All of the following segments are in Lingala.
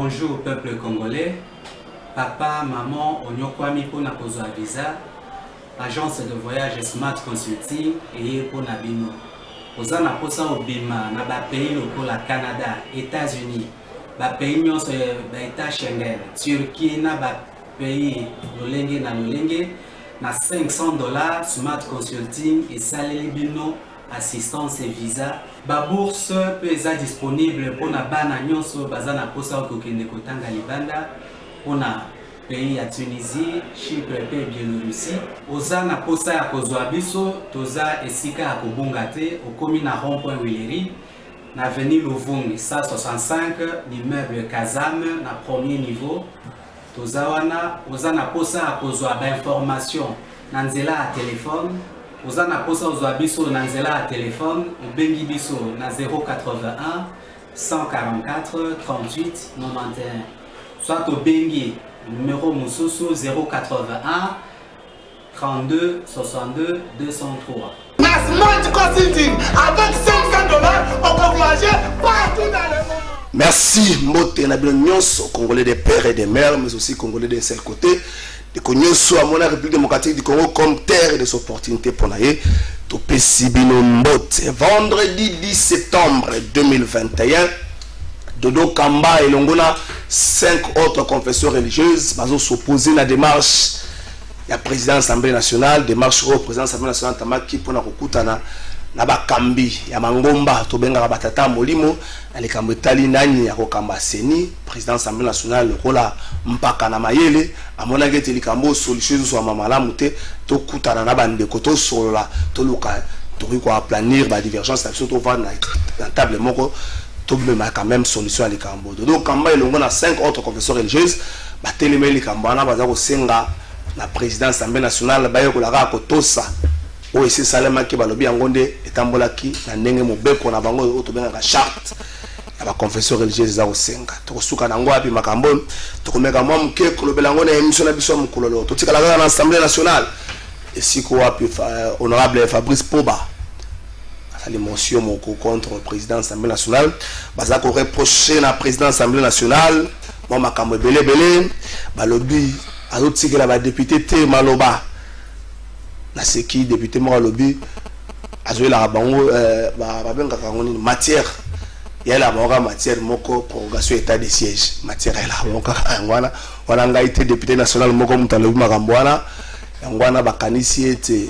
Bonjour peuple congolais. Papa, maman, onyokwami pour na kozwa visa. Agence de voyage Smart Consulting et pour na bino. Oza na posa obima na ba pays lokola Canada, États-Unis, ba pays nyonso ba état Schengen, Turquie na ba pays lolenge na $500 Smart Consulting et saleli bino assistance et visa. Ba bourse peut être disponible pour na bana nyonso baza na posa okokende kotanga libanda pour na pays ya Tunisie, Chypre et Biélorussie. Oza na posa ya kozwa biso toza esika ya kobunga te okomi na rond-point Willery na avenue Luvungi 165 l'immeuble Kazam na premier niveau. Toza wana oza na posa ya kozwa ba information na nzela ya téléphone. Oza na posa ozwa biso na nzela ya téléphone obengi biso na 081 144 38 91. Soit obengi numéro mususu 081 32 62 203. Smart Consulting avec $500 on peut voyager partout dans le monde. Merci Mote Nabino Nyonso, Congolais des pères et des mères, mais aussi Congolais d'un seul côté. De Nyonso à la République démocratique du Congo comme terre et des opportunités pour naïe. Topé Sibino Mote. Vendredi 10 septembre 2021. Dodo Kamba et Longona, 5 autres confessions religieuses, bazo s'opposer à la démarche la président de l'Assemblée nationale, démarche au président de l'Assemblée nationale Tamaki pour na kokutana na bakambi ya mangomba to benga batata molimo na likambo etali nani ya kokamba seni président de l'Assemblée nationale lokola mpaka na mayele amona ngete likambo solution so mama malamu te to kutana na bandeko to solola to luka to ko planir ba divergence na to va na table moko to mema quand même solution à likambo donc kamba elongo na 5 autres confessions religieuses bateleme likambo na baza ko senga la présidence de l'Assemblée nationale bayo kolaka kotosa o ese salema ki balobi yangonde etambolaki na ndenge mobeko na bango o to benga charte ya ba confession religieuse za osenga to kosuka nango api makambo to komeka mwa mke kolobela ngone émission na biso mukololo to tikala na Assemblée nationale esiko api honorable Fabrice Poba ali motion moko contre le président de l'Assemblée nationale baza ko reprocher na président de l'Assemblée nationale mo makambo belé balobi azotika la député T Maloba na seki député mo lobby azoela bango ba benga kangoni matière ya la bango matière moko prorogation état de siège matière ya la bango ngwana wana ngaite député national moko mutalobi makambo wana ngwana bakanisi ete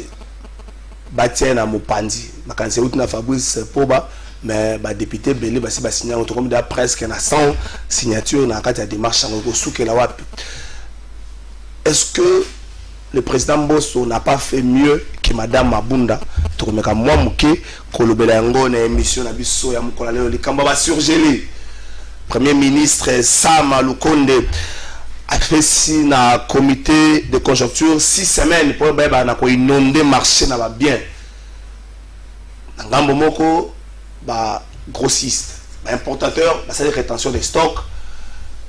batia na mopanzi bakanisi uti na Fabrice Poba mais ba député belé basi ba signer auto comme da presque na 100 signatures na kati ya démarche ngo sukela wapi. Est-ce que le président Bosso n'a pas fait mieux que Madame Mabunda tokomeka mwa muke kolobela yango na émission na biso ya mukola lelo likambo ba surgelé premier ministre Sama Lukonde a fait si na comité de conjoncture 6 semaines pour ba na ko inonder marché na ba bien ngambo moko ba grossiste ba importateur ba sale rétention des stocks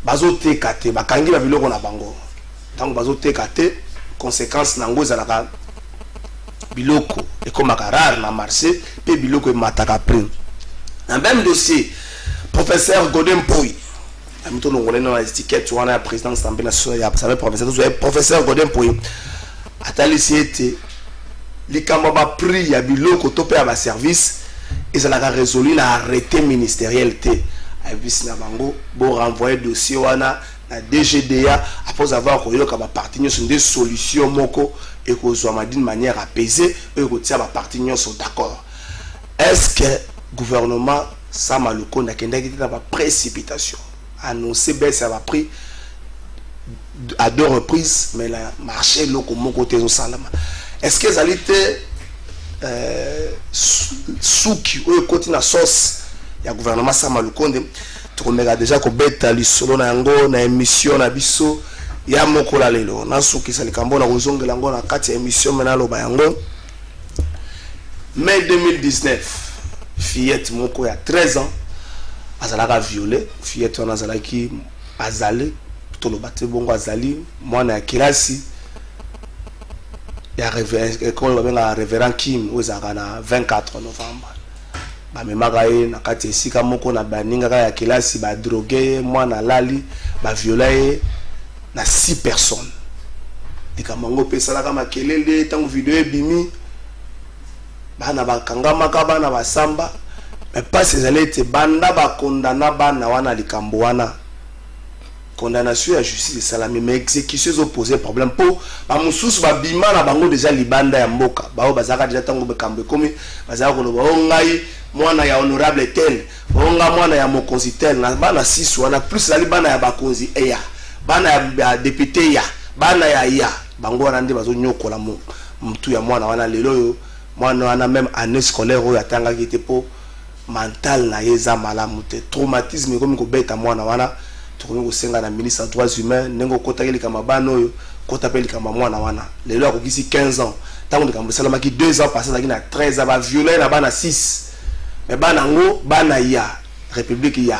bazote kate ba kangi ba biloko na bango donc bazote kate conséquence nango ezalaka biloko ekomaka rare na marché pe biloko emataka prix un même dossier professeur Godin Poy amito ngolé na étiquette wana ya président de l'Assemblée nationale ya sabe professeur Godin Poy atali siete likambo ba prix ya biloko to pe ya ba service ezalaka résolu na arrêté ministériel te avisi na bango bo renvoyer dossier wana la DGDA après avoir eu ba parti sur des solutions moko et qu'on soit d'une manière apaisée et que tia ba parti sont d'accord. Est-ce que gouvernement Sama Lukonde a kendaki dans la précipitation annoncé baisse ça va pris à 2 reprises mais la marché loko moko te salama. Est-ce que ça été souki ou continue la sauce ya gouvernement Sama Lukonde tokomeka déjà ko beta lisolo na yango na émission na biso ya mokola lelo na suki salikambo na kozongela ngo na kati ya émission mena loba yango mai 2019 fillette moko ya 13 ans azalaka violée fillette wana azalaki azali toloba te bongo azali mwana ya kilasi ya révérend Kim ozaka na 24 novembre ba memaka ye na kati esika moko na baningaka ya kelasi ba drogué mwana lali ba violer na 6 personnes dikamango pesala kama kelele tango video ebimi bana bakangamaka bana basamba mais pas ces allées banda ba condamna bana wana likambo wana condamnation à justice de salami mais exécution opposé problème pour ba mususu ba bima na bango déjà libanda ya mboka bao bazaka déjà tango bekambe komi bazaka ko loba ngai mwana ya honorable tel onga mwana ya mokonzi tel na bana 6 wana plus la bana ya bakonzi eya bana ya député ya bana ya bango wana ndi bazo nyokola mtu ya mwana wana lelo yo mwana wana même année scolaire oyo atanga ki te po mental na yeza malamu te traumatisme comme ko beta mwana wana tukomi ko senga na ministre des droits humains nengo kota keli kama bana oyo kota peli kama mwana wana lelo akokisi 15 ans tango ndikambo salama ki 2 ans passé na 13 ans ba violer na bana 6 mais bana ngo bana ya république ya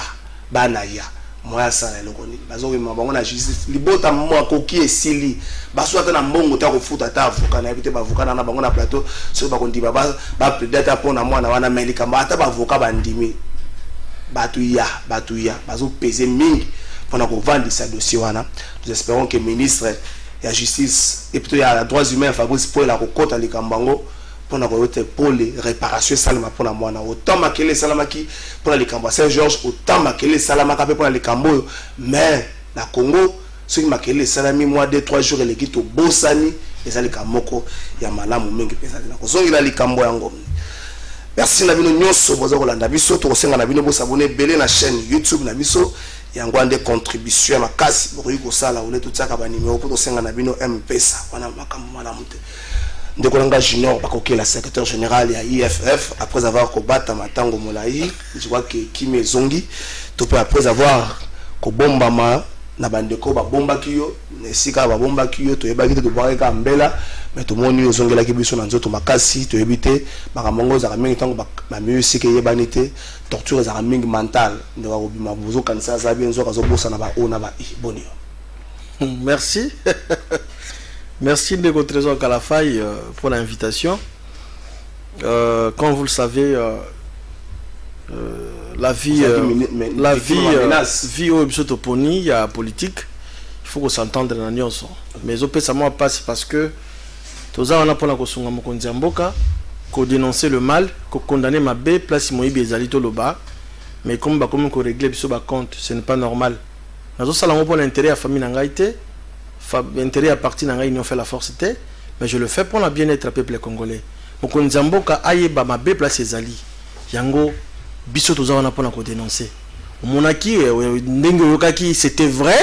bana ya moya sana lokoni bazo bango na justice libota mo koki esili baso ata na mbongo ta kofuta ta avocat na ebite ba avocat na bango na plateau so ba kondiba ba prédata pona mwana wana melika ata ba avocat bandimi batu ya bazo peser mingi pona ko vandisa dossier wana. Nous espérons que ministre ya justice et plutôt ya droits humains Fabrice Paul la kokota likambango pour les réparations salama pour la moana autant makele salama qui pour les cambo Saint-Georges autant makele salama capé pour les cambo mais na Congo ceux qui makele salami mois 2-3 jours les kito bosani les ali kamoko ya malamu mingi pesa na kozongi la likambo yango. Merci na bino nyonso boza kolanda biso to kosenga na bino bo s'abonner belé na chaîne YouTube na biso yango ande contribution makasi bokoyi kosala ole tutaka ba numéro pour kosenga na bino M-Pesa wana makambo malamu te. Ndekolanga Junior bakoke la secrétaire général ya IFF après avoir combattu matango molayi je vois que Kimi Zongi to peut après avoir kobombama na bandeko ba bomba kiyo nesika ba bomba kiyo to yebaki to boka mbela mais to moni ozongela ki biso na nzoto makasi to yebite bakamongo za mingi tango ba musique yebanite torture za mingi mental ndeko kobima bozo kanisa za bien zo kazo bosa na ba ona ba bonio. Merci. Merci Ndeko Trésor Kalafaye pour l'invitation. Comme vous le savez, la vie au Bisotoponi, il y a politique. Il faut qu'on s'entende dans l'union. Mais au ça moi passe parce que tous on a pour la kosunga mokonzi mboka, qu'on dénoncer le mal, qu'on condamner ma bé place moyibi ezalito loba. Mais comme qu'on régler biso ba compte, ce n'est pas normal. Nazo salamo pour l'intérêt à famille nangaité. Intérêt à partir d'un union fait la force mais je le fais pour la bien-être peuple congolais. Donc on zamboka aye ba ma be place ezali. Yango biso toza wana pona ko dénoncer. Monaki ndenge yokaki c'était vrai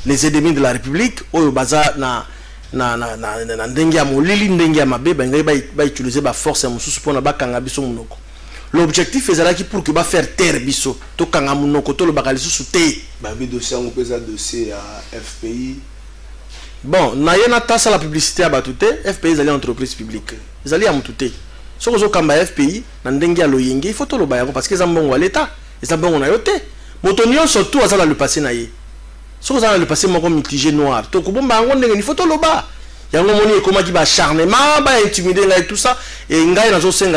les ennemis de la République oyo baza na ndenge ya molili ndenge ya mabe ba utiliser ba force ya mususu pona bakanga biso munoko. L'objectif ezalaki pour que ba faire taire biso to kanga munoko to lo bakali susu te. Ba bi dossier on pesa dossier à FPI. Bon, na tasa la publicité à batute, FPI est une entreprise publique. Ils allaient à mutute. Si vous avez FPI, il faut tout le bailler parce que c'est un bon à l'État. Et c'est un bon à yote. Motonion surtout à le passé naïe. Si vous avez le passé comme mitigé noir, il faut tout le bas. Il y a un moment comment qui va acharnement, intimider et tout ça. Et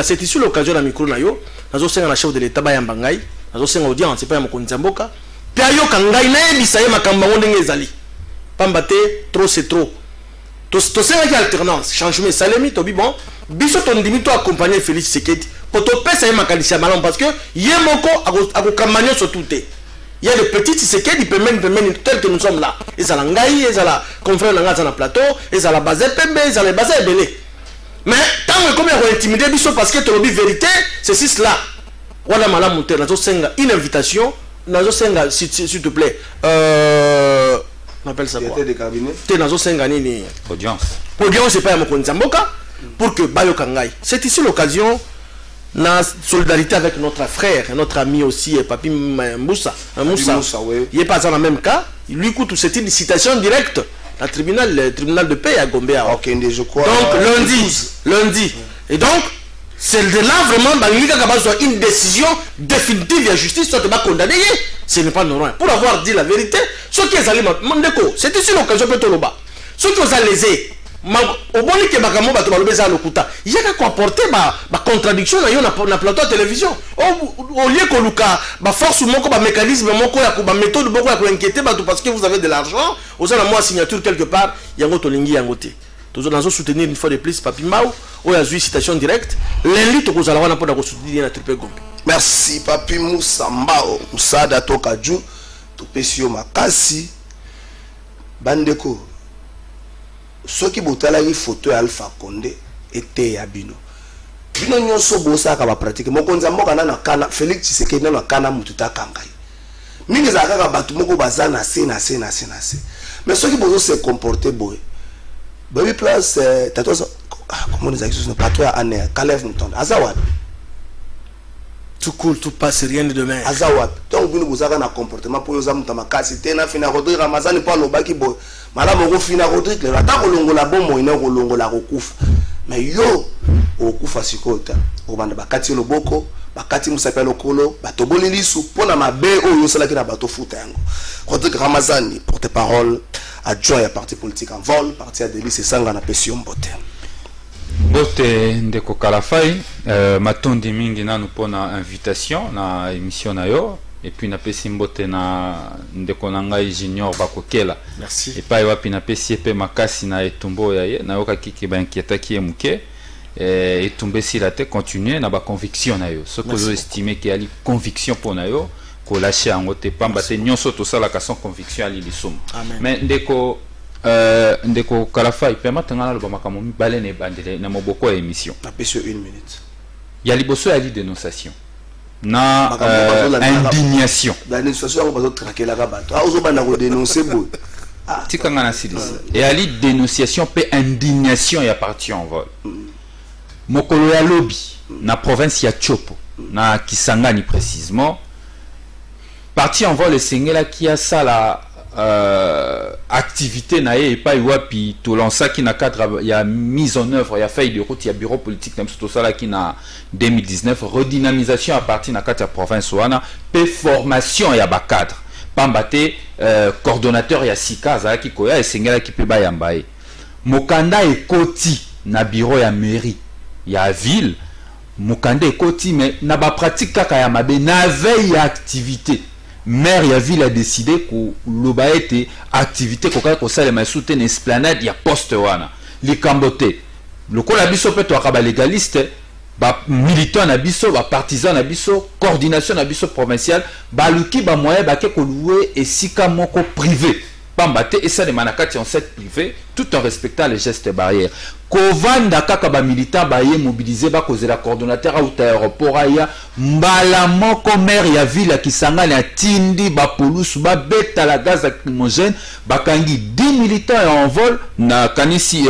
c'est ici l'occasion de micro nayo. Nazo senga la chef de l'État bayambangai. Nazo senga audience c'est pas mon konzamboka. Piayo kangai na bisaye makamba ndenge ezali. Pambate, trop c'est trop. To c'est une alternance. Changement salemi, to bon. Biso ton dimi to accompagner Félix Sekedi. Pour to pesa ma qualité malon parce que yemoko a campagne sur tout. Il y a des petits Sekedi peut même tel que nous sommes là. Ils ont ngai, ils ont la confrère na na plateau, ils ont la base pembe, ils ont la base belé. Mais tant que comme on intimider biso parce que to bi vérité, c'est cela. Wala mala monter nazo senga une invitation, nazo senga s'il te plaît. On appelle ça quoi? Audience. Audience, c'est pas un Mokonzamboka pour que Bayo Kangai. C'est ici l'occasion, la solidarité avec notre frère, notre ami aussi, Papi Moussa. Moussa, il n'est pas dans le même cas. Lui coûte c'est une citation directe. Le tribunal de paix à Gombe. Ok, je crois. Donc lundi. Et donc, c'est de là vraiment une décision définitive de la justice soit pas condamné. Ce n'est pas normal. Pour avoir dit la vérité, ceux qui ont allé c'est ici l'occasion de Toloba. Ceux qui ont lésé, au bon que bakamo bato ba lobeza lokuta il y a qu'à apporter ba contradiction na yo na plateau de télévision au lieu que luka ba force moko ba mécanisme moko ya ko ba méthode moko ya ko inquiéter bato parce que vous avez de l'argent aux a moi signature quelque part yango tolingi yango te toujours dans soutenir une fois de plus Papi Mbao ou ya citation directe l'élite to kozala wana pour soutenir na triple gombe. Merci Papi Moussa Mbao Moussada Tokaju to pesio makasi bandeko soki botala yi photo ya Alpha Condé était ya bino nyonso bosa ka ba pratique mokonza mboka na kana Félix Tshisekedi na kana mututa kangai mingi za kaka batu moko bazana se mais soki bozo se comporter boy baby place tatoza comment les actions ne pas toi ané Caleb Moutonda azawad tout cool tout passe rien de demain azawad donc bino bozaka na comportement pour yoza mutama kasi tena fina Rodrigue Ramazani pa lobaki boy malamu ko fina Rodrigue la ta kolongola bomo ina kolongola kokufa mais yo okufa sikota obanda bakati loboko bakati musapia lokolo batoboli lisu pona mabe oyo salaki na bato futa yango Rodrigue Ramazani porte-parole adjoint à parti politique en vol parti à Délice Sanga na Pession Mbote Mbote ndeko Kalafai matondi mingi nanu pona invitation na émission na yo et puis na pesi Mbote na ndeko nangai junior bakokela merci et pas wapi na pesi epe makasi na etumbo ya ye na yoka kiki ba inquieta ki emuke et tomber si la tête continuer na ba conviction na yo ce que je estimé qu'il y a conviction pour na yo ko lâcher en côté pamba te nyonso to sala ka son conviction ali lisum mais ndeko Kalafai permettre ngana lo bamaka mo balé ne bandele na moboko émission na pesio 1 minute ya liboso ya li dénonciation na indignation la dénonciation on va traquer la rabato a ozo bana ko dénoncer boy tika ngana silisi et ya li dénonciation pe indignation ya parti en vol mokolo ya lobby na province ya Chopo na Kisangani précisément parti en vol esengela qui a ça la activité na et pas wapi to lança qui na cadre il y a mise en œuvre il y a feuille de route il y a bureau politique même tout ça là qui na 2019 redynamisation à partir na cadre province wana pe formation ya ba cadre pambate coordonnateur ya sika za ki koya esengela qui pe ba yambaye mokanda ekoti na bureau ya mairie ya ville mokanda ekoti mais na ba pratique kaka ya mabe na veille ya activité maire ya ville a décidé que loba été activité ko sala ma soutenir esplanade ya poste wana likambote lokola biso pe to akaba légaliste ba militant na biso ba partisan na biso coordination na biso provinciale ba luki ba moyen ba ke ko louer esika moko privé pambate et ça de manakati en set privé tout en respectant les gestes barrières kovanda kaka ba militant ba ye mobiliser ba causer la coordonnateur à aéroport aya mbala moko maire ya ville ya Kisangani atindi ba polus ba beta la gaz lacrymogène bakangi 10 militants en vol na kanisi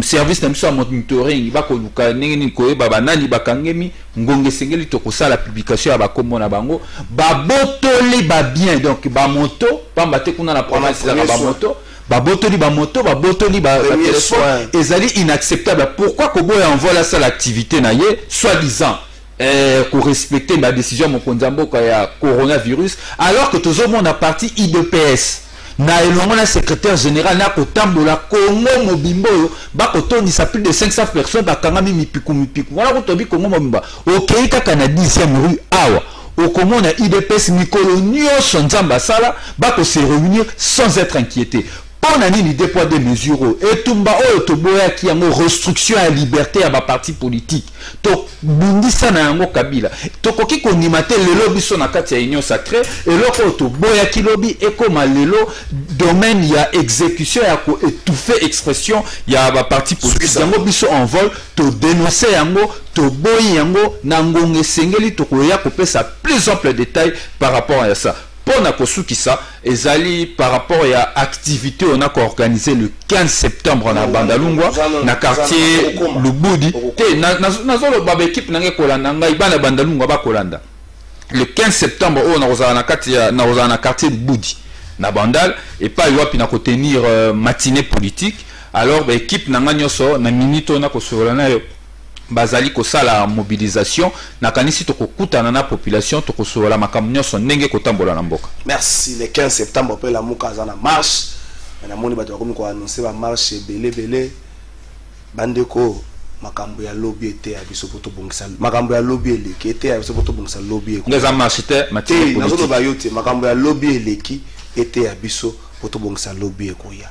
service na biso monitoring ba ko luka nini ko ba banani bakangemi ngonge sengeli to kosala publication ya ba kombo na bango ba botoli ba bien donc ba moto pamba te kuna na province la ba moto ba botoli ba moto ba botoli ba téléphone ezali inacceptable pourquoi ko boya envoie ça l'activité na ye soi-disant pour respecter la décision mokonza mboka ya coronavirus alors que tout le monde a parti IDPS na elongo na secrétaire général na kotambola Congo mobimbo ba kotonisa plus de 500 personnes bakangami mipiku wana kotobi Congo mobimba okei kaka na 10e rue awa Okomo na IDPS mikolo nyonso nzamba sala ba ko se réunir sans être inquiété. On a ni des poids des mesures et tumba o to boya ki yango restriction à liberté à ba parti politique to bundisa na yango kabila to koki ko nimate lelo biso na kati ya union sacrée et loko to boya ki lobi e comme lelo domaine ya exécution ya ko étouffer expression ya ba parti politique yango biso en vol to dénoncer yango to boyi yango na ngonge sengeli to ko ya ko pesa plus ample détail par rapport à ça. Pour na kosukisa ezali par rapport à activité on a organisé le 15 septembre na Bandalungwa na quartier Lubudi te na zolo baba équipe na kolanda ngai bana Bandalungwa ba kolanda le 15 septembre on a rozana na quartier Lubudi na Bandal et pas yopi na ko tenir matinée politique alors ba équipe na nganyoso na minito na kosolana yo bazali ko sala mobilisation na kanisi to kokutana na population to kosola makamnyo so ndenge kotambola na mboka. Merci. Le 15 septembre après la Moukazana marche na moni bato comme ko annoncer ba marche belé bandeko makambo ya lobby était ya biso poto bongisa makambo ya lobby eleki était ya biso poto bongisa lobby ko ngeza marche te matie politique nazo ba yote makambo ya lobby eleki était ya biso poto bongisa lobby ekoya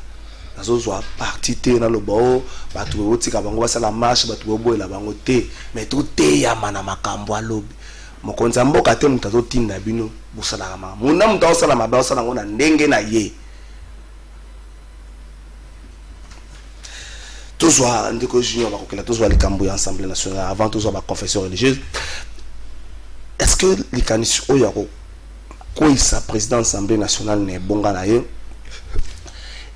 nazo zwa parti te na lobo bato botika bango basala marche bato boboela bango te mais tout te ya mana makambo ya lobby mokonzi mboka te mutazo tinda bino busala kama muna mutazo sala maba osala ngona ndenge na ye Tozwa ndeko junior bakokela tozwa likambo ya Assemblée nationale avant tozwa ba confession religieuse. Est-ce que les kanisi oyo ko sa président Assemblée nationale ne bonga na ye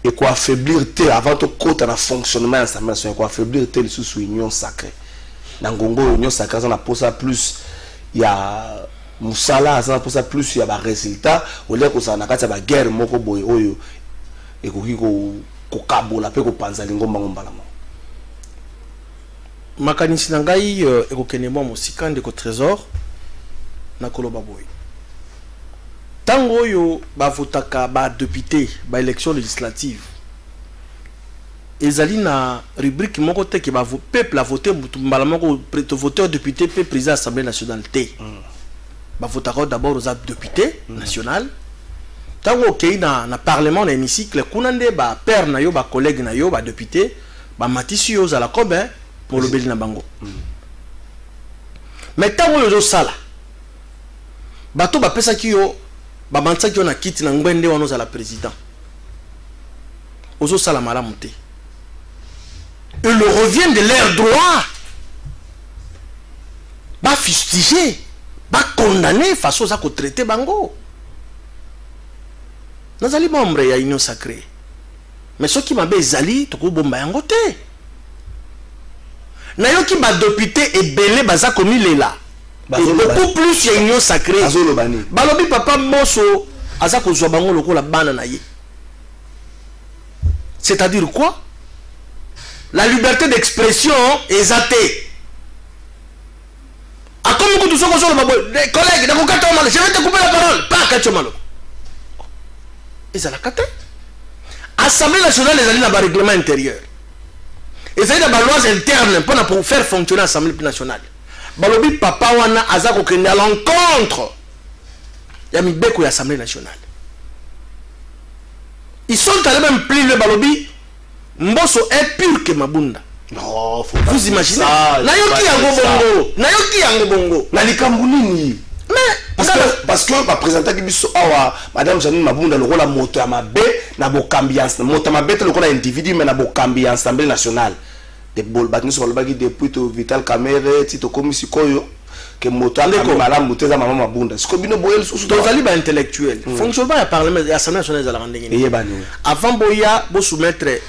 et quoi affaiblir te avant to kota na fonctionnement de l'Assemblée nationale quoi affaiblir te sous union sacrée. Na ngongo union sacrée ça na posa plus il y a musala ça na posa plus il y a ba résultat au lieu que ça na kati ba guerre moko boy oyo et ko kabola pe ko panza lingomba ngombala mo. Makanisi na ngai ekokende mwa mosika ndeko trésor na koloba boy tango oyo bavotaka ba député ba élection législative ezali na rubrique moko te ke ba peuple a voté mbala moko voteur député pe président assemblée nationale te bavotaka d'abord aux députés national tango okei na parlement na hémicycle kuna nde ba père na yo ba collègue na yo ba député ba matisi yo za la kobe pour le beli na bango. Mais tango yo sala bato ba pesa ki yo ba mantsa ki yo na kiti na ngwende wano za la président ozo sala malamu te. Il leur revient de leur droit ba fustiger ba condamner façon za ko traiter bango. Nazali membre ya union sacrée. Mais ce qui m'a bé zali toko bomba yango te. Na yo ki ba député ebele baza komi lela. Beaucoup plus ya union sacrée. Balobi papa moso aza ko zwa bango lokola bana na ye. C'est-à-dire quoi? La liberté d'expression est athée. A comme que tout ça qu'on soit le collègue, je vais te couper la parole. Pas Kacho Malo. Et ça l'a caté. Assemblée nationale, les alliés dans le règlement intérieur. Et ça dans la loi interne pour faire fonctionner l'Assemblée nationale. Balobi papa wana azako kende à l'encontre. Ya mibeko ya Assemblée nationale. Ils sont allés même plus le balobi. Mboso est pur que Mabunda. Non, faut vous imaginez. Nayoki yango bongo. Nayoki yango bongo. Na likambunini. Mais parce que ba présenter ki biso awa madame Janine Mabunda le rôle la moto ya mabe na bokambiance moto mabe te le rôle individu mais na bokambi Assemblée nationale. De bol batni so balobaki depuis to Vital Kamerhe tito komisi koyo que moto avec madame muteza mama Mabunda. Siko bino boyel sous tozali ba intellectuel. Fonctionnement ya parlement ya Assemblée nationale za la rendenge. Avant boya bo soumettre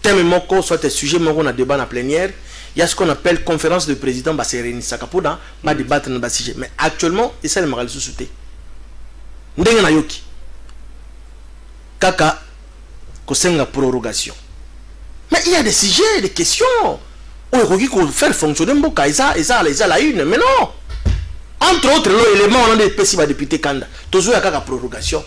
thème moko soit sujet moko na débat na plénière. Il y a ce qu'on appelle conférence de président Basereni Sakapoda, pas débattre dans le sujet. Mais actuellement, il s'est le sous-souté. Ndenge na yoki. Kaka, kosenga prorogation. Mais il y a des sujets, des questions. On peut faire fonctionner Mboka, et ça la une. Mais non. Entre autres, l'élément, on a des petits députés Kanda. Toujours il y a prorogation.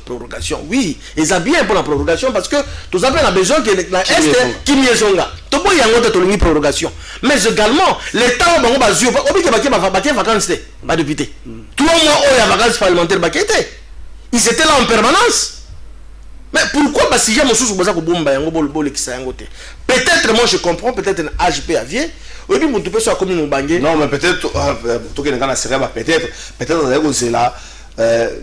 Oui, ils ont bien pour la prorogation parce que tous avez besoin que la Est qui m'y zonga. Tout le monde a une prorogation. Mais également, l'État a besoin de vacances, pas député. Tout le monde a vacances parlementaires. Ils étaient là en permanence. Mais pourquoi si j'ai mon sous peut-être moi je comprends, peut-être un HP avier. Oui, mais tu peux soit comme une bangue. Non, mais peut-être peut-être c'est là.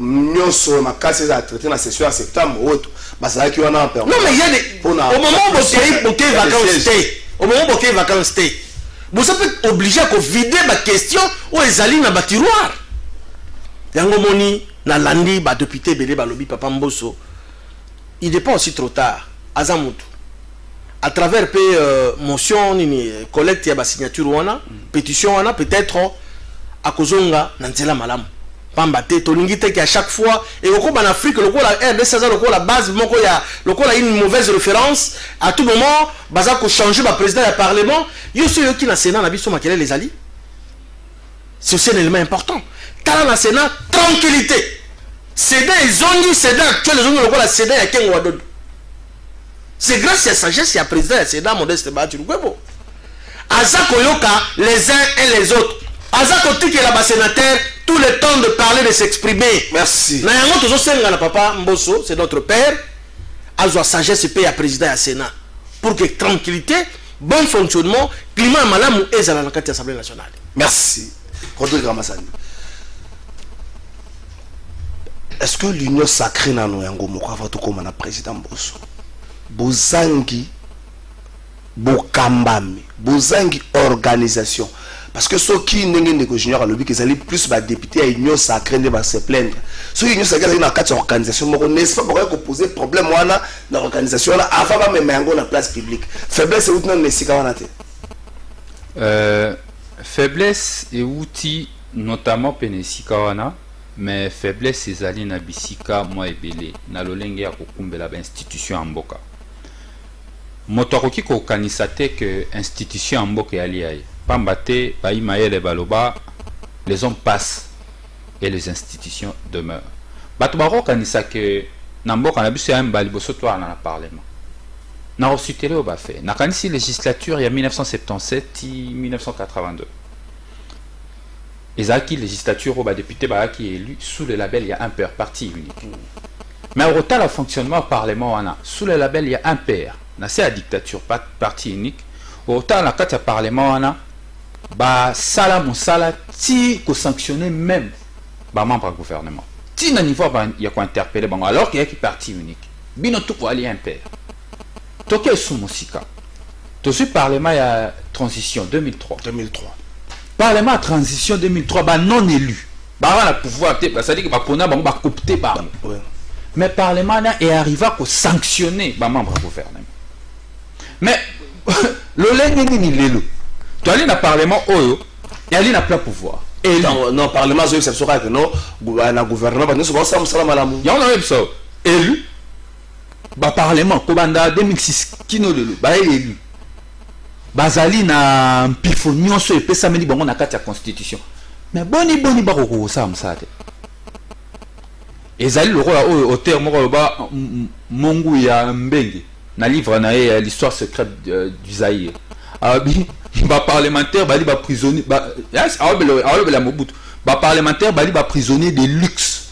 Nous sommes à casser à traiter la session en septembre ou autre. Ça qui en a permis. Non, mais il y a des. Au moment où tu es vacances, au moment où tu es vacances, vous êtes obligé à vider ma question où les alliés dans le tiroir. Yango moni na landi ba député belé balobi papa Mboso. Il n'est pas aussi trop tard. Azamutu. À travers motion, collecte ya signature wana, pétition wana, peut-être à kozonga nanzela malam. Pambate tolingite qui à chaque fois et au en Afrique le la RDC le la base moko ya le la une mauvaise référence à tout moment baza ko changer ba président du parlement yo ceux qui na Sénat na biso makele les alliés. C'est un élément important. Tala na Sénat tranquillité. Sénat zongi Sénat actuel zongi le la Sénat ya kengo wadodo. C'est grâce à la sagesse, il y a président et Sénat Modeste Baturugwebo. Azako Yoka, les uns et les autres. Azako Tuki est là-bas sénateur, tout le temps de parler, de s'exprimer. Merci. Nayango Tozo Senga, papa Mbosso, c'est notre père. Azo sagesse et à président et à Sénat. Pour que tranquillité, bon fonctionnement, climat malamou et à l'Assemblée nationale. Merci. Rodrigue Ramassani. Est-ce que l'union sacrée n'a pas été comme un président Mbosso? Bozangi, Bokambami, Bozangi organisation. Parce que ceux qui n'ont pas junior à l'objet, qu'ils allaient plus députés à l'union sacrée de se plaindre. Ceux qui n'ont pas une organisation, n'est-ce pas pour poser problème dans l'organisation avant même dans la place publique. Faiblesse et outil faiblesse et outil notamment Penesi-Kawana. Mais faiblesse ezali na bisika moi ebele na lolenge ya kokumbela ba institution en mboka. Moto akoki kokanisa te que institution en mboka yali aye. Pamba te ba imayele baloba les hommes passent et les institutions demeurent. Bato bako kanisa que na mboka na biso ya mbali boso to na parlement. Na osutele o ba fait. Na kanisi législature ya 1977 1982. Les acquis législature au député qui est élu sous le label il y a un père parti unique. Mais au total le fonctionnement parlement sous le label il y a un père. C'est la dictature parti unique. Au total la carte parlement ba sala mosala ti ko sanctionner même ba membre du gouvernement. Ti na niveau il y a quoi interpeller bango alors qu'il y a qui parti unique. Bino tout pour aller un père. Toké sous musika. To su parlement il y a transition 2003. Parlement à transition 2003, bah non élu. Bah la pouvoir, ça dit que bah pona bah coopter bah. Mais parlement est arrivé à sanctionner bah membre du gouvernement. Mais le lengue ni l'élu. Tu allais dans parlement oyo, et allais dans plein pouvoir. Et non parlement c'est ça que non, na gouvernement bah nous sommes ça malamu. Ya on a même ça. Élu. Bah parlement Kobanda 2006 kino l'élu, bah élu. Bazali na mpifo nyonso epesa meli bango na kati ya constitution. Mais boni bako ça msate. Ezali le roi au auteur moko ba mongu ya mbenge na livre na l'histoire secrète du Zaïre. Abi ba parlementaire bali ba prisonnier ba la Mobutu. Ba parlementaire bali ba prisonnier de luxe.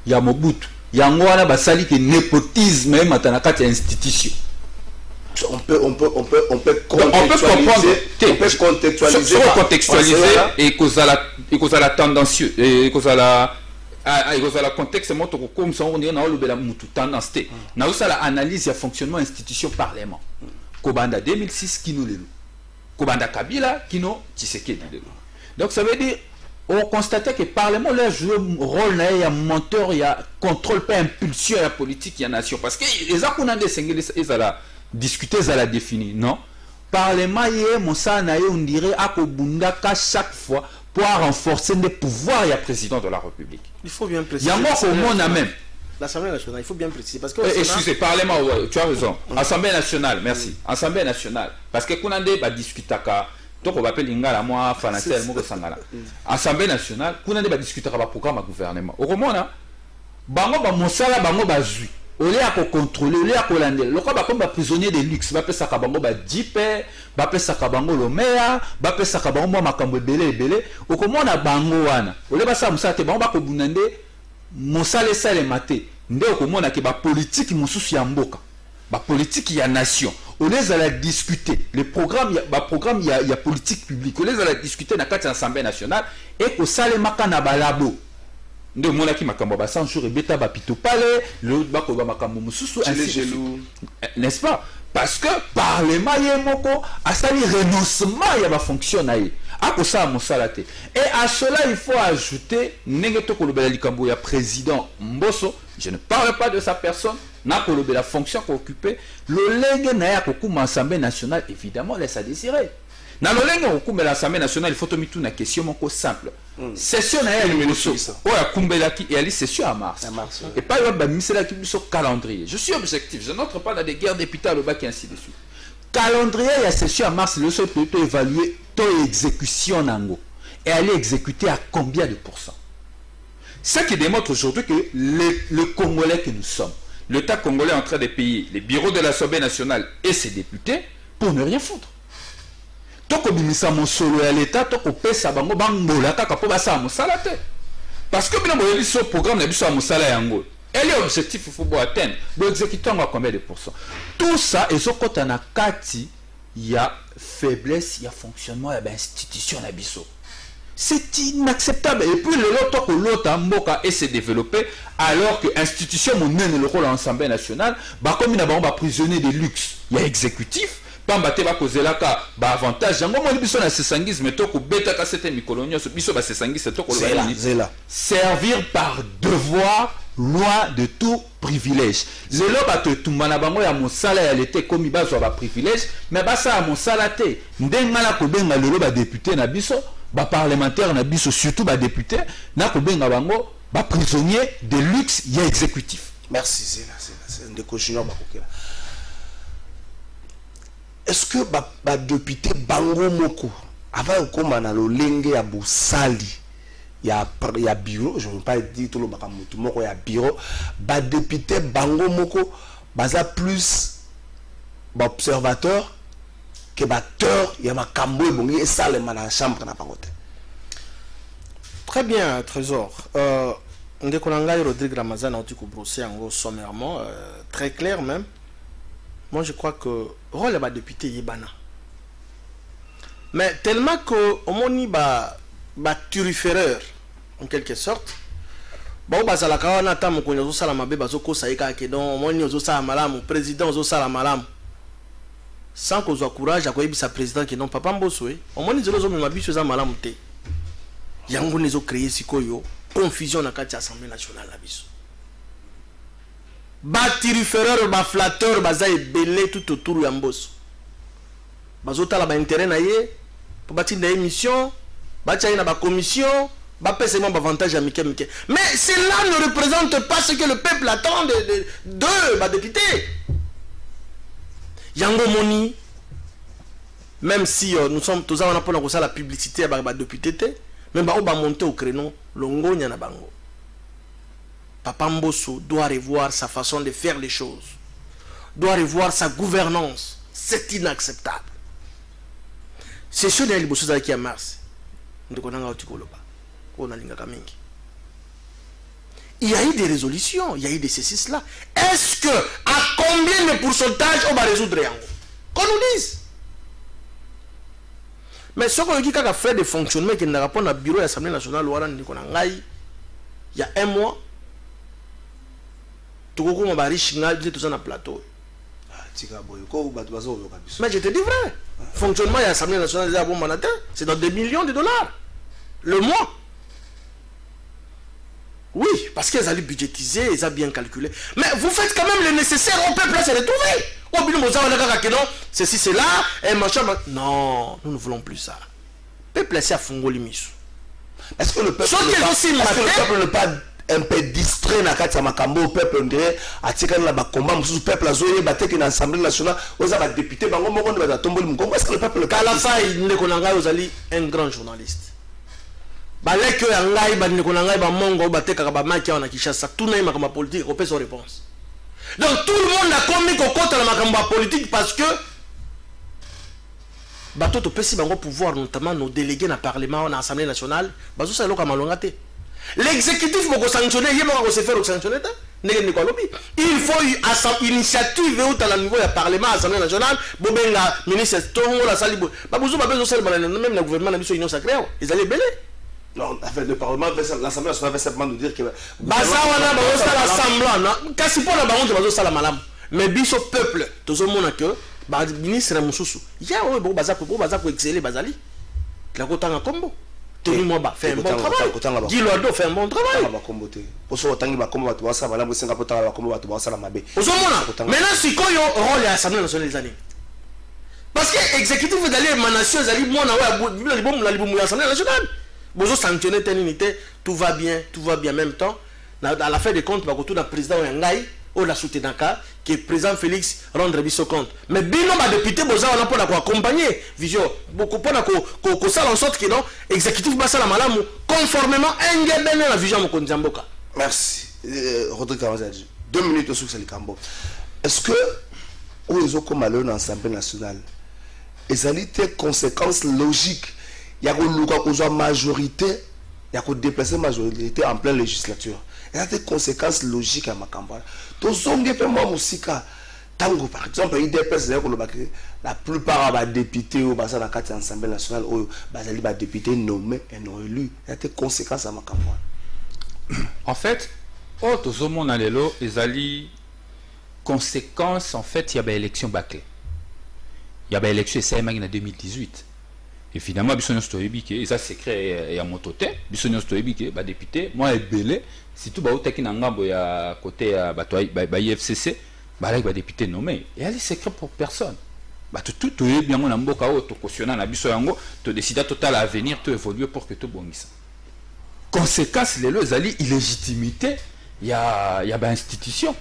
Ya Mobutu. Yango wana basali que népotisme même atana kati ya institution. On peut contextualiser et cause à la tendancieux et cause à la contexte montre comme ça on est dans le tendance t na ça la analyse ya fonctionnement institution parlement Kobanda 2006 kino lelo Kobanda Kabila kino Tshisekedi lelo. Donc ça veut dire on constatait que le Parlement a joué un rôle, il y a menteur, il y a contrôle, pas impulsion, il y a politique, il y a nation. Parce que les accounts ils ont discuté, ils ont défini. Non. Parlement, on dirait à chaque fois pour renforcer les pouvoirs du président de la République. Il faut bien préciser. Il y a mort au monde même. L'Assemblée nationale, il faut bien préciser. Parce que excusez, Parlement, tu as raison. Assemblée nationale, merci. Assemblée nationale. Parce que quand on a discuté, donc on va appeler l'ingala moi fanatique mo sangala. Assemblée nationale, quand on a discuté le programme gouvernement. Au moment là, bango ba mosala bango ba zui. Au lieu à contrôler, au lieu à collander. Le quoi ba comme ba prisonnier de luxe, ba pesa ka bango ba jipe, ba pesa ka bango lomea, ba pesa ka bango makambo belé. Au comment on a bango wana. Au lieu ba ça musate bango ba ko bunande mosala sale maté. Nde au comment on a ke ba politique mususu ya mboka. Ba politique ya nation. On les a discuter les programmes il y a politique publique on les a discuter dans la Assemblée nationale et que ça les makana balabo nde mona ki makambo ba 100 jours et beta ba pito palais le ba ko ba makambo mususu n'est-ce pas parce que parlement yemoko a sali renoncement ya ba fonctionnaire a ko ça mosalate et à cela il faut ajouter nengeto ko lobela likambo ya président Mbosso. Je ne parle pas de sa personne, n'a pas la fonction qu'on occupait. Le lingue n'a pas de l'Assemblée nationale, évidemment, laisse à désirer. Dans le lingue, on l'Assemblée nationale, il faut mettre une question simple. Session n'a pas de session à mars. Et pas le calendrier. Je suis objectif, je n'entre pas dans des guerres d'hôpital au bas et ainsi de suite. Calendrier, il y a session à mars, le seul peut évaluer ton exécution et aller exécuter à combien de pourcents. Ce qui démontre aujourd'hui que les Congolais que nous sommes, l'État congolais est en train de payer les bureaux de l'Assemblée nationale et ses députés pour ne rien foutre. Toko bimisa mosolo ya l'État, toko pesa bango bangola kaka po basa mosala te. Parce que bino boyebi so programme na biso ya mosala yango. Et l'objectif il faut atteindre. L'exécutant à combien de pourcents? Tout ça est sokota na kati ya faiblesse, ya fonctionnement ya institution na biso. C'est inacceptable. Et puis le lot que l'autre mboka et se développer alors que l'institution monnaie le rôle de l'Assemblée nationale, bah comme il y a prisonnier de luxe, il y a exécutif. Pambate ba kozelaka ba avantage yango mo biso na sesangisme to ko beta ka c'était mikolonio so biso ba sesangisme to ko zela servir par devoir loin de tout privilège. Lelo ba to tumana bango ya mosala ya l'été comme bazo ba privilège mais ba sa mosala te ndenga la ko benga lelo ba député na biso ba parlementaire na biso surtout ba député na ko benga bango ba prisonnier de luxe ya exécutif. Merci c'est ndeko junior ba kokela. Est-ce que ba député bango moko avant comme na lolenge ya bosali ya bureau, je ne veux pas dire tout le bakamutu moko ya bureau, ba député bango moko baza plus ba observateur que ba teur ya makambo ebongi esale na chambre na bangote. Très bien, Trésor. Ndeko nangai Rodrigue Ramazan a dit ko brosser en sommairement très clair même. Moi, je crois que le rôle de député est banal. Mais tellement que au moni ba turiféreur en quelque sorte, ba bazala ka na ta moko nyozo sala mabe bazoko saika ke don moni nyozo sala malamu président nyozo sala malamu. Sans qu'on soit courage à quoi sa président qui non papa mboso au moni nyozo me mabiso za malamu te. Yango nezo créer sikoyo confusion na kati assemblée nationale la biso. Batiriféreur, ba flatteur, baza ebele tout autour ya mboso. Bazota la ba intérêt na ye, pour bâtir des émissions, bâtir na ba commission, ba pèse mon avantage à Mickey. Mais cela ne représente pas ce que le peuple attend de ba député. Yango moni, même si nous sommes tous en apprenant que ça la publicité à ba député, même ba on va monter au créneau, longo nya na bango. Papa Mbosso doit revoir sa façon de faire les choses, doit revoir sa gouvernance. C'est inacceptable. C'est ce que nous avons dit en mars. Il y a eu des résolutions, il y a eu des ceci là. Est-ce que, à combien de pourcentage on va résoudre rien? Qu'on nous dise. Mais ce qu'on a fait de fonctionnement qui n'a pas au bureau de l'Assemblée nationale, il y a un mois, tout le monde a riche, tout ça na plateau. Mais je te dis vrai. Fonctionnement de l'Assemblée nationale, c'est dans des millions de dollars le mois. Oui, parce qu'ils allaient budgétiser, ils ont bien calculé. Mais vous faites quand même le nécessaire au peuple à se retrouver. Ceci, c'est là, et machin. Non, nous ne voulons plus ça. Le peuple est à Fongolimis. Est-ce que le peuple n'est pas un peu distrait na kati ya makambo au peuple, on dirait atika na ba combat mususu peuple azoye bateki na assemblée nationale oza ba député bango moko nde ba tomboli mukongo? Est-ce que le peuple à la fin il ne konanga ozali un grand journaliste baleke ya ngai ba ne konanga ba mongo bateka ba maki na Kinshasa tout na makambo politique ko pesa réponse. Donc tout le monde a commis kokota na makambo politique parce que bato to pesi bango pouvoir notamment nos délégués na parlement na assemblée nationale bazo sa loka malonga te. L'exécutif va sanctionner, il va se faire sanctionner. Il faut une initiative au niveau du Parlement, l'Assemblée nationale, Bobenga, ministre, tout le monde a sali. Même le gouvernement a mis sur une sacrée. Ils allaient belé. Non, le Parlement, l'Assemblée nationale va simplement nous dire que. Mais biso peuple, tout le monde a que, ministre Moussoussou, il y a un bazako exceller Bazali. La Kotanga Combo. Tony Mwaba fait un bon travail. Guy Loado fait un bon travail. Maintenant, c'est quoi le rôle de l'Assemblée nationale des années? Parce que l'exécutif est allé émanation, ils allaient l'Assemblée nationale. Vous sanctionner telle unité, tout va bien en même temps. À la fin des comptes, le président Yangai, ou la soutien qui est président Félix rendre biso compte. Mais bino ba député boza on a pour accompagner vision beaucoup pour ko ça en sorte que non exécutif ba sala malamu conformément engabene la vision mo konzamboka. Merci Rodrigue Ramazan. 2 minutes sur ce cambo. Est-ce que où ils ont comme dans l'Assemblée nationale, ils ont des conséquences logiques? Il y a une majorité, il y a une déplacer majorité en pleine législature. Il y a des conséquences logiques à ma campagne. Tous les gens qui Tango, par exemple, la plupart des députés ou dans l'Assemblée nationale, des députés nommés et non élus, il y a des conséquences à ma campagne. En fait, tous les monde ils ont conséquences. En fait, il y a des élections bâclées. Il y a des élections en 2018. Et finalement, Bissonio Stoébike, et ça c'est secret et à mon côté, Bissonio Stoébike, député, moi et Belé, si tout le qui n'a pas côté IFCC, là, il va député nommé. Et elle est secret pour personne. Tout est bien, on a un beau chaos, tu cautionnes la Bissonio, tu décides total à venir, tu évoluer pour que tu bonnes. Conséquence, les lois, illégitimité, il y a une institution.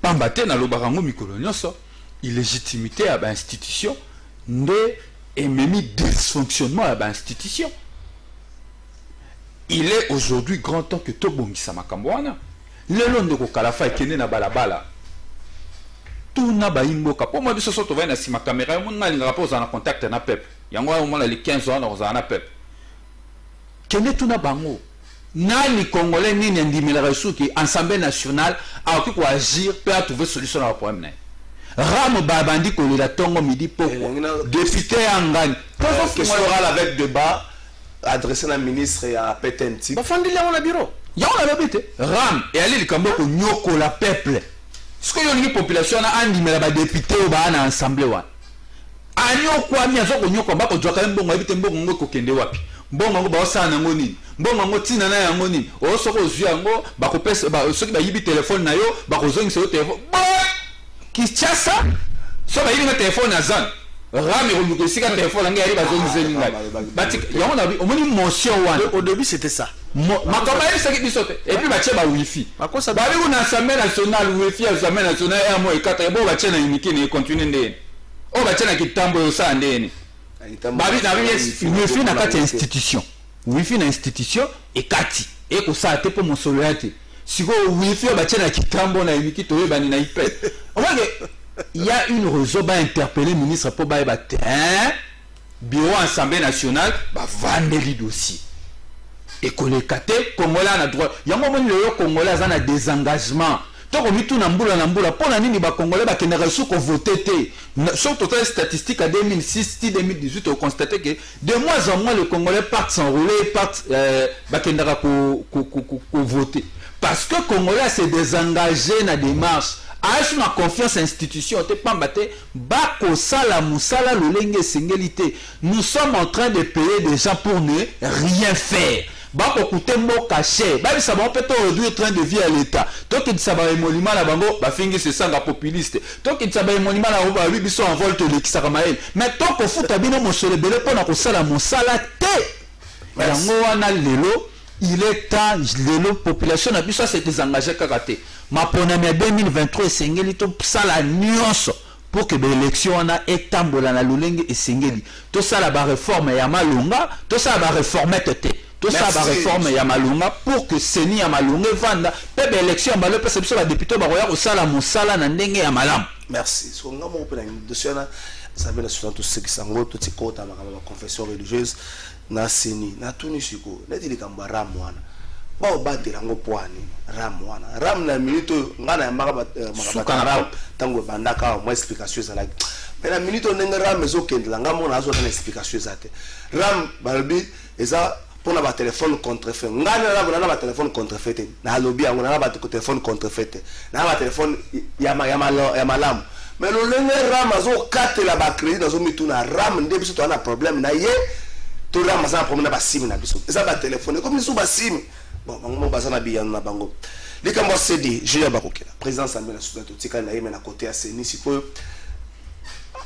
Pambaté dans le barango mikolonioso, illégitimité à l'institution, et même dysfonctionnement à l'institution. Il est aujourd'hui grand temps que tout bon misa makambwana. Le long de Kokalafa et Kene na balabala. Tout na ba imboka. Pour moi, biso soto va na sima caméra, mon na linga rapport en contact na pep. Yango au moins les 15 ans dans na pep. Kene tout na bango. Na les Congolais ni ndimela resuki Assemblée nationale a occupé pour agir pour trouver solution à problème. Ram babandi ko la tongo midi poko. Député angani. Question orale avec débat adressé à la ministre et à Petenti. Bafandi là on a bureau. Ya on a habité. Ram et aller le kambo ko nyoko la peuple. Ce que yoni population na andi mela ba député ou ba na assemblée wa. Anyo kwa mi azo ko nyoko ba ko joka mbongo habité mbongo ngoko kende wapi. Mbongo ngo ba osana ngoni. Mbongo ngo tina na ya ngoni. O soko zwi yango ba ko pesa ba soki ba yibi téléphone na yo ba ko zongi se téléphone. Kinshasa, so ba yiri na téléphone na zan. Ram et on sika téléphone ngai ari ba zongi zelinga. Bati yango na omoni motion wana. Au début c'était ça. Makamba yeli saki bisote et puis ba tie ba wifi. Bako ça ba bi na Assemblée nationale wifi Assemblée nationale ya mo e 4 bo ba tie na unité ne continue ndeni. O ba tie na kitambo yo sa ndeni. Ba bi na wifi na kati institution. Wifi na institution et kati. Et ko sa te po mosoloyate. Si vous wifi ba tie na kitambo na unité to ba ni na ipet. Il y a une raison pour interpeller le ministre pour battre bureau Assemblée nationale va vendre les dossiers et que les Congolais ont droit. Il y a un moment où les Congolais ont un désengagement. Donc on tout nambula pour la nini ba Congolais ba kena reçu ko voter. Sur total statistique à 2006-2018 on constate que de moins en moins les Congolais partent s'enrouler, partent ba kena ko voter parce que Congolais s'est désengagé dans la démarche. Aïe na confiance institution te pambate bako sala musala lolenge sengelité. Nous sommes en train de payer des gens pour ne rien faire. Bako coûter mot caché. Ba ça va peut-être réduire le train de vie à l'état. Donc il s'aba émolement la bango ba fingi se sanga populiste. Donc il s'aba émolement la ba bi biso en volte le kisakamael. Mais tant qu'on fout abino mo sele belé pour na ko sala musala te. Yango wana lelo il est temps la population n'a plus ça s'est désengagé karaté. Ma poname 2023 sengeli to sala nyonso pour que l'élection na etambola na lulenge et sengeli. To sala ba réforme ya malunga, to sala ba réforme tete. To sala ba réforme ya malunga pour que seni ya malunga vanda pe élection ba le pesa biso ba député ba roya ko sala mosala na ndenge ya malam. Merci. So ngamo pe na dossier na Assemblée nationale to sekisango to tikota ma confession religieuse na seni na tunisiko na dili kamba ramwana ba batela ngo poani ramwana ram na minute ngana makaba ram tango bandaka mo explication za like mais na minute ndenge ram ezo kendela ngamo na azo na explication za te ram balbi eza pour na ba téléphone contrefait ngana na ba téléphone contrefait na lobby yango na ba téléphone contrefait na ba téléphone ya malam mais le ndenge ram azo katela ba crédit na zo mituna ram ndé biso to na problème na ye to ram za problème na ba sim na biso eza ba téléphone comme biso ba sim bon bango bazana biya na bango likambo CD Julien Bakokela président Assemblée nationale to tika na yeme na côté ya Seni sipo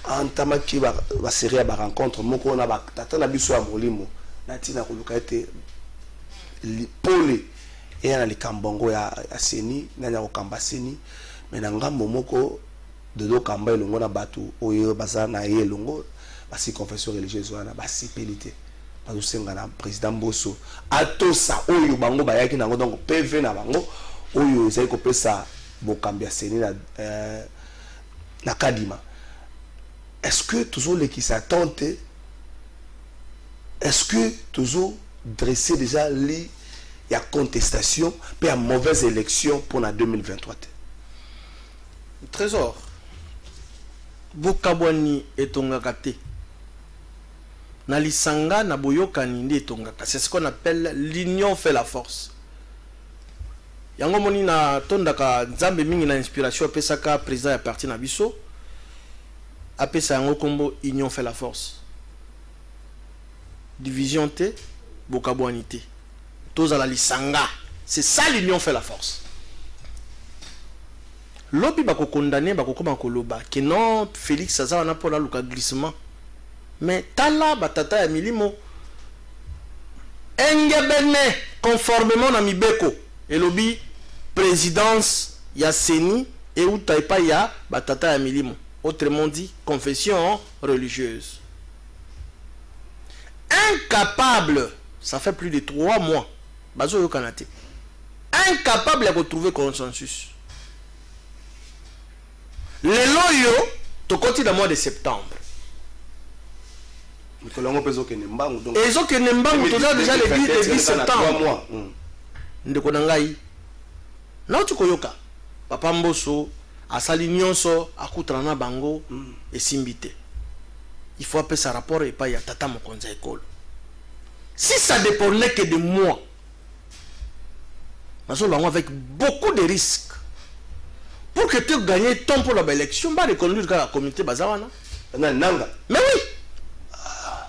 antamaki ba série ba rencontre moko na ba tata na biso ya molimo na tina ko lukate pole et na likambongo ya Seni na nya ko kamba Seni mais na ngambo moko de do kamba elongo na batu oyo bazana ye longo basi confession religieuse wana basi pelité azosenga na président Bosso atosa oyo bango bayaki nango donc PV na bango oyo ezali kopesa bokambia seni na kadima. Est-ce que toujours les qui s'attendent, est-ce que toujours dresser déjà les il y a contestation puis il y a mauvaise élection pour la 2023? Trésor bokabwani etongaka te na lisanga na boyokani nde etongaka. C'est ce qu'on appelle l'union fait la force. Yango moni na tondaka nzambe mingi na inspiration apesaka président ya parti na biso apesa yango kombo union fait la force. Division te bokabwani te tozala lisanga. C'est ça l'union fait la force. Lobi bako condamné bako koma koloba que non Félix aza wana pour la luka glissement. Mais tala batata ya milimo engebene conformément na mibeko et lobi présidence ya seni et ou taipa ya batata ya milimo, autrement dit confession religieuse. Incapable, ça fait plus de 3 mois bazo yo kanate, incapable de retrouver consensus. Le loyo to koti dans le mois de septembre. Et ils ont que Nembangu déjà le 10 septembre. Ndeko nangai. Na tu koyoka. Papa Mboso asali nyonso akutrana bango et simbite. Il faut appeler sa rapport et pas ya tata mokonza école. Si ça dépendait que de moi, avec beaucoup de risques, pour que tu gagnes ton pour l'élection, bah reconduire la communauté bazawana. Mais oui.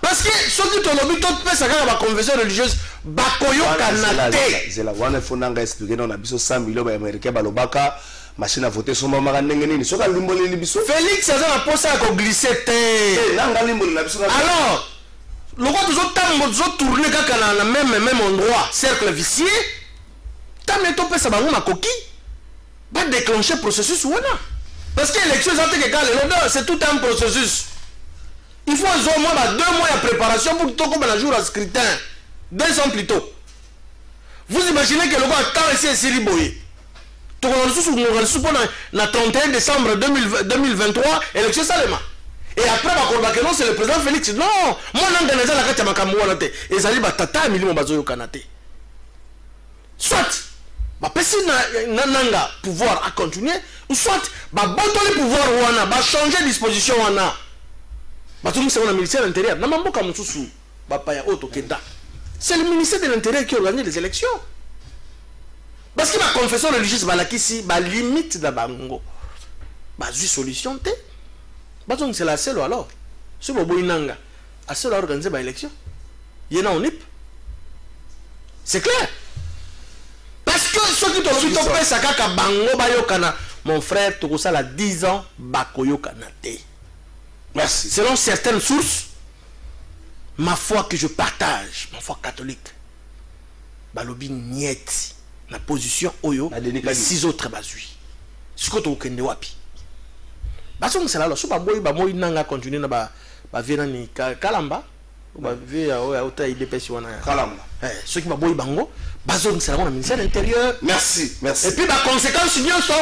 Parce que ceux qui t'ont lobby, tout peut s'agir de la convention religieuse, bakoyo kanate. C'est la one fois n'anga expliqué on a biso 100 millions américains balobaka machine à voter son maman ngeni soka limboli libiso. Félix ça va poser à glisser te. N'anga limboli na biso. Alors, le roi toujours tambo tourner kaka na même endroit, cercle vicieux. Tamé to peut ça bango makoki. Pas déclencher le processus ou non. Parce que l'élection c'est tout un processus. Il faut au moins 2 mois de préparation pour tout comme un jour à scrutin. 2 ans plus tôt. Vous imaginez que le gars a tant essayé de s'y liboyer. Tout le monde a 31 décembre 2023, élection Salema. Et après, c'est le président Félix. Non, moi, je n'ai pas la carte à ma et ça dit, tata, milimo bazoyo kanate. Soit. Nanga pouvoir à continuer ou soit le pouvoir wana ba changer disposition wana ba tout c'est un ministère de l'intérieur na mamboka mususu ba pa ya auto keda. C'est le ministère de l'intérieur qui organise les élections parce que ma confession religieuse ba lakisi ba limite da bango ba ju solution te ba donc c'est la seule alors si bo boinanga a seule organiser ba élection yena onip c'est clair. Parce que ceux qui t'ont dit que ça kaka bango bayokana, mon frère, tu ça la 10 ans bakoyokana te. Merci. Selon certaines sources, ma foi que je partage, ma foi catholique, balobi nieti la position oyo, les 6 autres bazui. Ce que tu okende wapi. Basong c'est là là, so ba boy nanga continuer na ba vena ni kalamba. Ceux qui m'ont boy bango, bazon c'est la ministère de l'Intérieur. Merci, merci. Et puis la conséquence bien ça,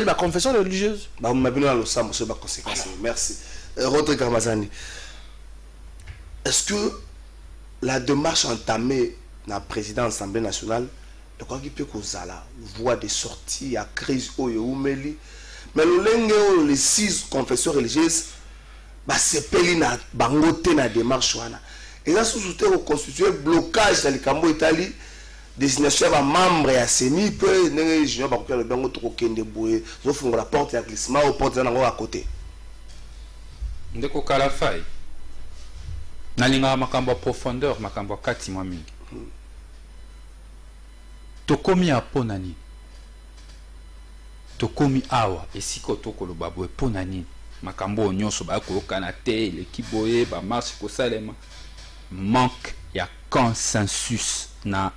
la confession religieuse. Merci. Rodrigue Ramazani. Est-ce que la démarche entamée dans la présidence de l'Assemblée nationale, de quoi qui peut causer la voie de sortie à crise ou mais les 6 confessions religieuses c'est pelina bangote na démarche wana et là sous-souté au constituer blocage dans le Cambo Italie désignation ba membre ya seni peut ne junior ba ko le bango to kende boye zo funga la porte ya glissement au porte na ngo à côté ndeko kala fai nalinga makambo profondeur makambo kati mwa mingi to komi aponani to komi awa esiko to koloba boye ponani makambo nyonso ba koyokana te l'équipe boye ba marche ko salema manque ya consensus na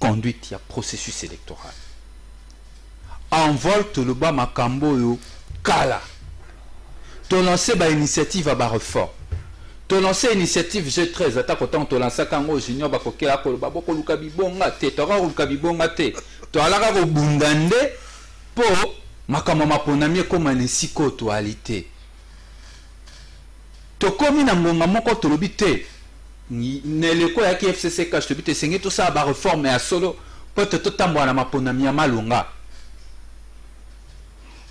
conduite ya processus électoral envol to le ba makambo yo kala to lancer ba initiative ba réforme to lancer initiative G13 attaque autant to lancer kango junior ba kokela ko ba boko luka bibonga te to ra luka bibonga te to alaka ko bundande po makama maponami comme un psychotoalité to komi na ngonga moko to lobite neleko ya ki FCC cash to bite sengi to sa ba réforme ya solo po to tambwa na maponami ya malunga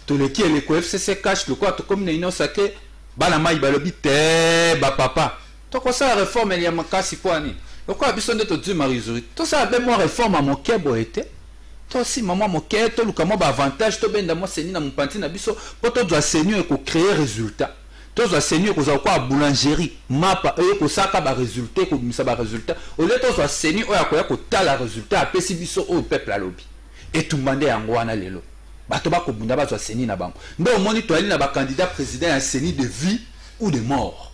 to le ki eleko FCC cash le quoi to komi na inosake bana mai balobite ba papa to ko sa réforme ya makasi poani pourquoi biso nde to di marizuri to sa be mo réforme mo kebo ete to si maman mo ke to lukamo ba avantage to benda mo seni na mpanti na biso po to doit seigneur ko créer résultat to doit seigneur ko za kwa boulangerie mapa e ko saka ba résultat ko misa ba résultat au lieu to doit seigneur o ya ko tala résultat apesi biso au peuple alobi et tumbande yango wana lelo bato ba ko bunda ba doit seigneur na bango ndo moni to ali na ba candidat président ya seigneur de vie ou de mort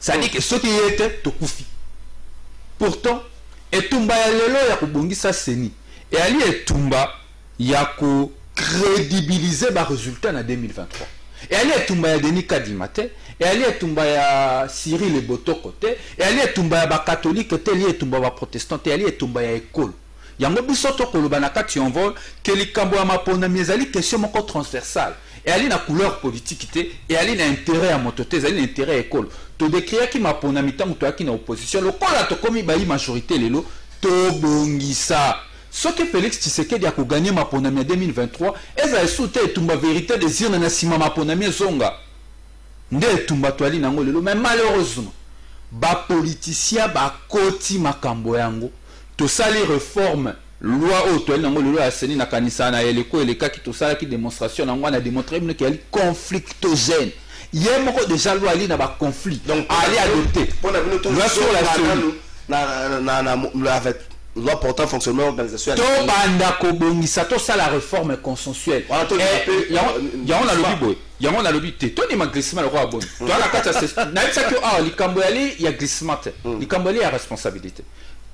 ça dit que ce qui était to kufi pourtant etumba ya lelo ya kobongisa seni et ali etumba ya ko crédibiliser ba résultat na 2023 et ali etumba ya Denis Kadima te et ali etumba ya Cyril Ebotoko te et ali etumba ya ba catholique te ali etumba ba protestant te ali etumba ya école yango biso to koloba na kati on vol que likambo ya mapona miezali question moko transversale et ali na couleur politique te et ali na intérêt à motote ali na intérêt école to décrire qui mapona mitango to aki na opposition le kola to komi ba majorité lelo to bongisa ce que Félix Tshisekedi a gagné mapona mi 2023 eza esute etumba vérité désir na sima mapona mi zonga nde etumba to ali nango lelo mais malheureusement ba politicien ba koti makambo yango to sali réforme loi auto elle nango lelo ya seni na kanisa na eleko eleka ki to sala ki démonstration nango na démontrer que elle conflictogène yemoko déjà loi ali na ba conflit donc ali adopté loi sur la avec loi portant fonctionnement organisation to banda ko bongisa to sala réforme consensuelle ya on a lobby boy ya on a lobby te to ni maglissement le roi bon to la kata na bisa que likambo ali ya glissement likambo ali ya responsabilité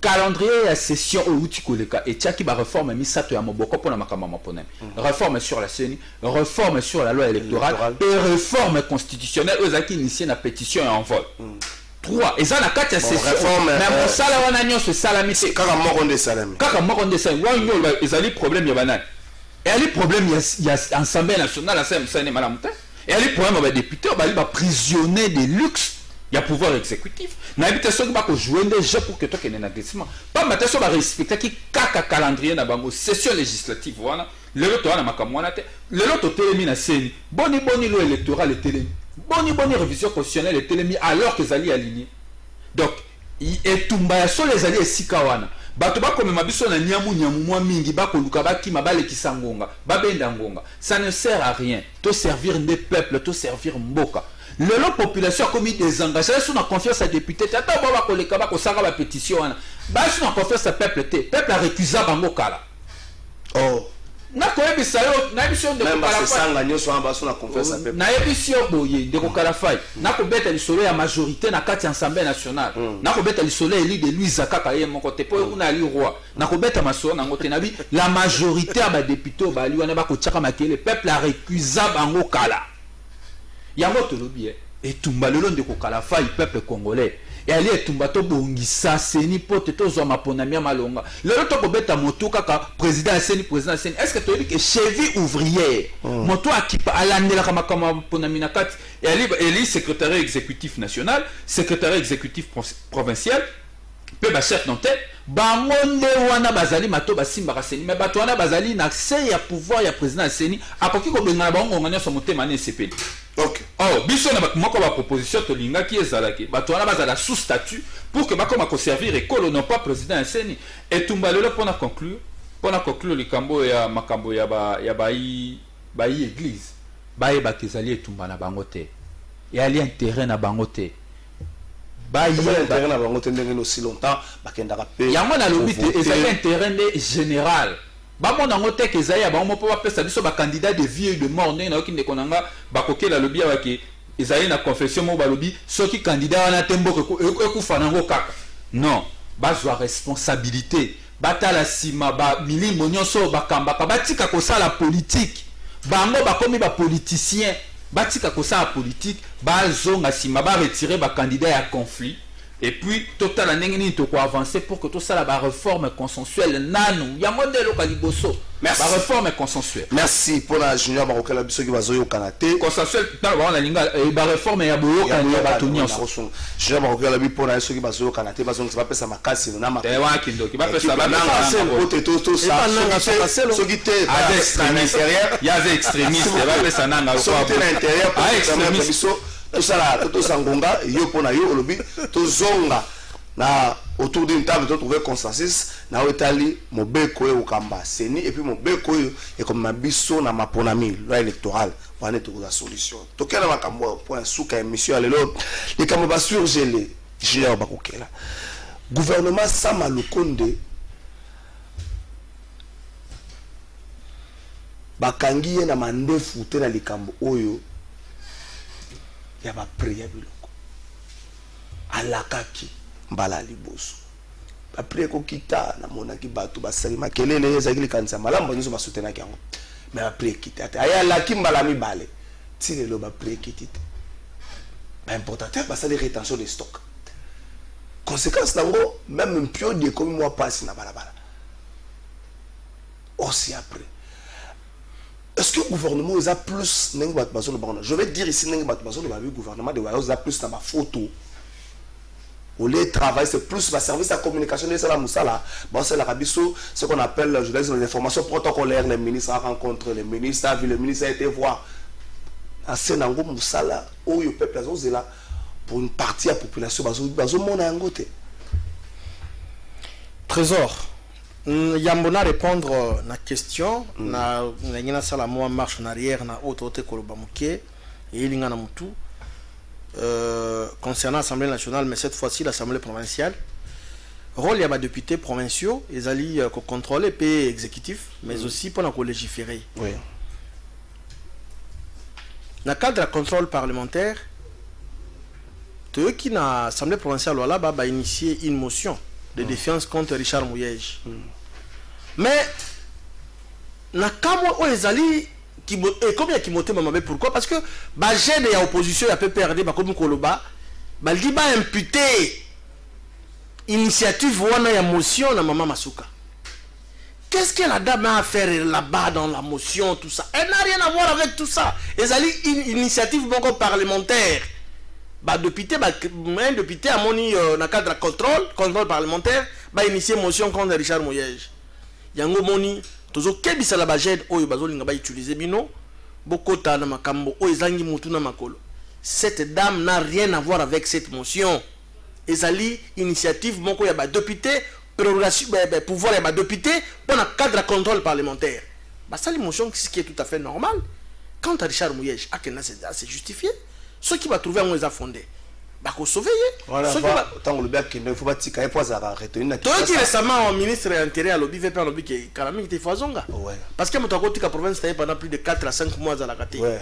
calendrier ya session au utikoleka et tchaki ba réforme misato ya moboko pona makamba mapona réforme sur la CENI réforme sur la loi électorale et réforme constitutionnelle aux acquis initiés na pétition et en vol 3 et ça na kati ya session mais mon sala wana nyonso salamité kaka moko nde salami wanyo ezali problème ya banane et ali problème ya assemblée nationale assemblée malamuta et ali problème ba député ba prisonnier de luxe. Il y a pouvoir exécutif. N'habite ce que va jouer des jeux pour que toi qui n'es pas pas matin sur va respecter qui caca calendrier na bango session législative voilà le loto na makamwana te le loto télémi na scène boni loi électorale et télémi boni révision constitutionnelle et télémi alors que zali aligné donc et tumba so les alliés sikawana bato ba comme mabiso na nyamu mwa mingi ba ko luka ba ki mabale kisangonga ba benda ngonga ça ne sert à rien to servir des peuples to servir mboka. La population a commis des engagements. Si on a confiance à député, tu as une pétition. Si on a confiance à peuple, le peuple a récusé Bango Kala. Oh. Na koyebi sayo na émission de Kala sanga nyoso amba so na confiance à peuple. Na émission boye de Kala fay. Na ko beta li solo ya majorité na kati Assemblée nationale. Na ko beta li solo eli de Louis Zakaka ye mon côté po una ali roi. Na ko beta maso na ngote na bi la majorité a ba député ba li wana ba ko tchaka makele peuple a récusé Bango Kala. Yango tolobi et tumba lelo ndeko kala fai peuple congolais et ali etumba to bongisa seni pote to zo mapona mia malonga lelo to ko beta moto kaka président seni est-ce que tu dis que cheville ouvrière moto akipa alandela kama mapona minakati et ali secrétaire exécutif national secrétaire exécutif provincial pe ba chef nantais bangonde wana bazali mato basimba seni mais bato wana bazali na accès ya pouvoir ya président seni akoki ko benga bango nganya so motema na CPD. Ok. Oh, biso na moko ba proposition to linga ki ezalaki bato wana bazala sous statut pour que bakoma ko servir école non pas président seni et tumbalelo pour conclure likambo ya makambo ya bayi église baye bakezali etumba na bango te et ali intérêt na bango te baye intérêt na bango te ndenge aussi longtemps bakendaka pe yango na lobi te ezali intérêt général bamona ngo te ke zaya ba mo po pesa biso ba candidat de vie et de mort ndenge na okinde konanga bakokela lobi abaki ezali na confession mo balobi soki candidat wana tembo ekufa nango kaka non bazwa responsabilité batala sima ba milimo nyonso bakambaka batika kosala politique bango bakomi ba politicien batika kosala politique bazonga sima ba retirer ba candidat ya conflit Et puis, total nengeni to ko avancer pour que tout ça la réforme consensuelle nanu. Ya modèle kaliboso. Merci. La réforme consensuelle. Merci pour la junior Marocain la biso qui va zoyo kanate. Consensuelle dans la linga la réforme ya boyo kan ya batunyo. Junior Marocain la bi pour la qui va zoyo kanate parce que ça va pesa makasi na ma. Ewa kindo qui va pesa ba na côté tout ça. Ce qui était à l'extérieur, il y a des extrémistes, va pesa nanga ko. À l'intérieur, à extrémistes. Tout ça, tout ça, ngonga, yo pona yo olobi, tout zonga na autour d'une table de trouver consensus na otali mobeko e okamba seni et puis mobeko e comme mabiso na maponami loi électorale wana to la solution to kela makambo point suka émission alelo les kambo ba surgelé junior bakokela gouvernement Sama Lukonde bakangi ye na mandefu te na likambo oyo ya ba prière biloko alakaki mbala liboso ba prière ko kita na monaki bato basali makelele ezaki likanisa malambo nzo basutenaki yango mais ba prière kita aya laki mbala mibale ti lelo ba prière kitite ba importateur basali rétention de stock conséquence nango même mpio de comme moi passe na balabala aussi après. Est-ce que le gouvernement a plus je vais dire ici le gouvernement de a plus dans ma photo. Au lieu de travail, c'est plus ma service de communication de la Moussala. Bon, c'est ce qu'on appelle les informations protocolaires. Les ministres rencontrent les ministres, le ministre a été voir. À Sénango Moussala, où le peuple est là pour une partie de la population. Trésor. Yambona répondre à la question na sala moi marche en arrière na autorité kolobamuke et linga na mutu concernant l'Assemblée nationale mais cette fois-ci l'Assemblée provinciale rôle ya ba députés provinciaux ils allaient contrôler pays exécutif mais aussi pour légiférer. Oui. Dans le cadre de la contrôle parlementaire ceux qui na Assemblée provinciale voilà ba initier une motion de défiance contre Richard Mouyej. Mais na kamo ezali qui combien qui monte mamabé pourquoi parce que ba jeune ya opposition ya PPRD ba comme koloba ba li ba imputer initiative wana ya motion na Mama Masuka. Qu'est-ce que la dame a à faire là-bas dans la motion tout ça? Elle n'a rien à voir avec tout ça. Ezali une initiative beaucoup parlementaire. Bah député un député a moni dans le cadre de contrôle parlementaire bah initier motion contre Richard Mouyej. Yango moni tozo kebisa la bajed oyo bazolinga ba utiliser bino bokota na makambo oyo zangi mutu na makolo. Cette dame n'a rien à voir avec cette motion. Ezali initiative moko ya ba député prérogation pouvoir ya ba député pour le cadre de contrôle parlementaire. Bah ça l'émotion qui est tout à fait normal. Quand Richard Mouyej c'est justifié. Ceux qui va trouver un moyen fondé, bah qu'on sauve. Voilà. Tant le bec il faut pas tirer pour ça retenir. Toi qui récemment ministre de l'Intérieur à l'objet fait l'objet qui Kalami était foisonga. Ouais. Parce que mon côté la province était pendant plus de 4 à 5 mois à la raté. Ouais.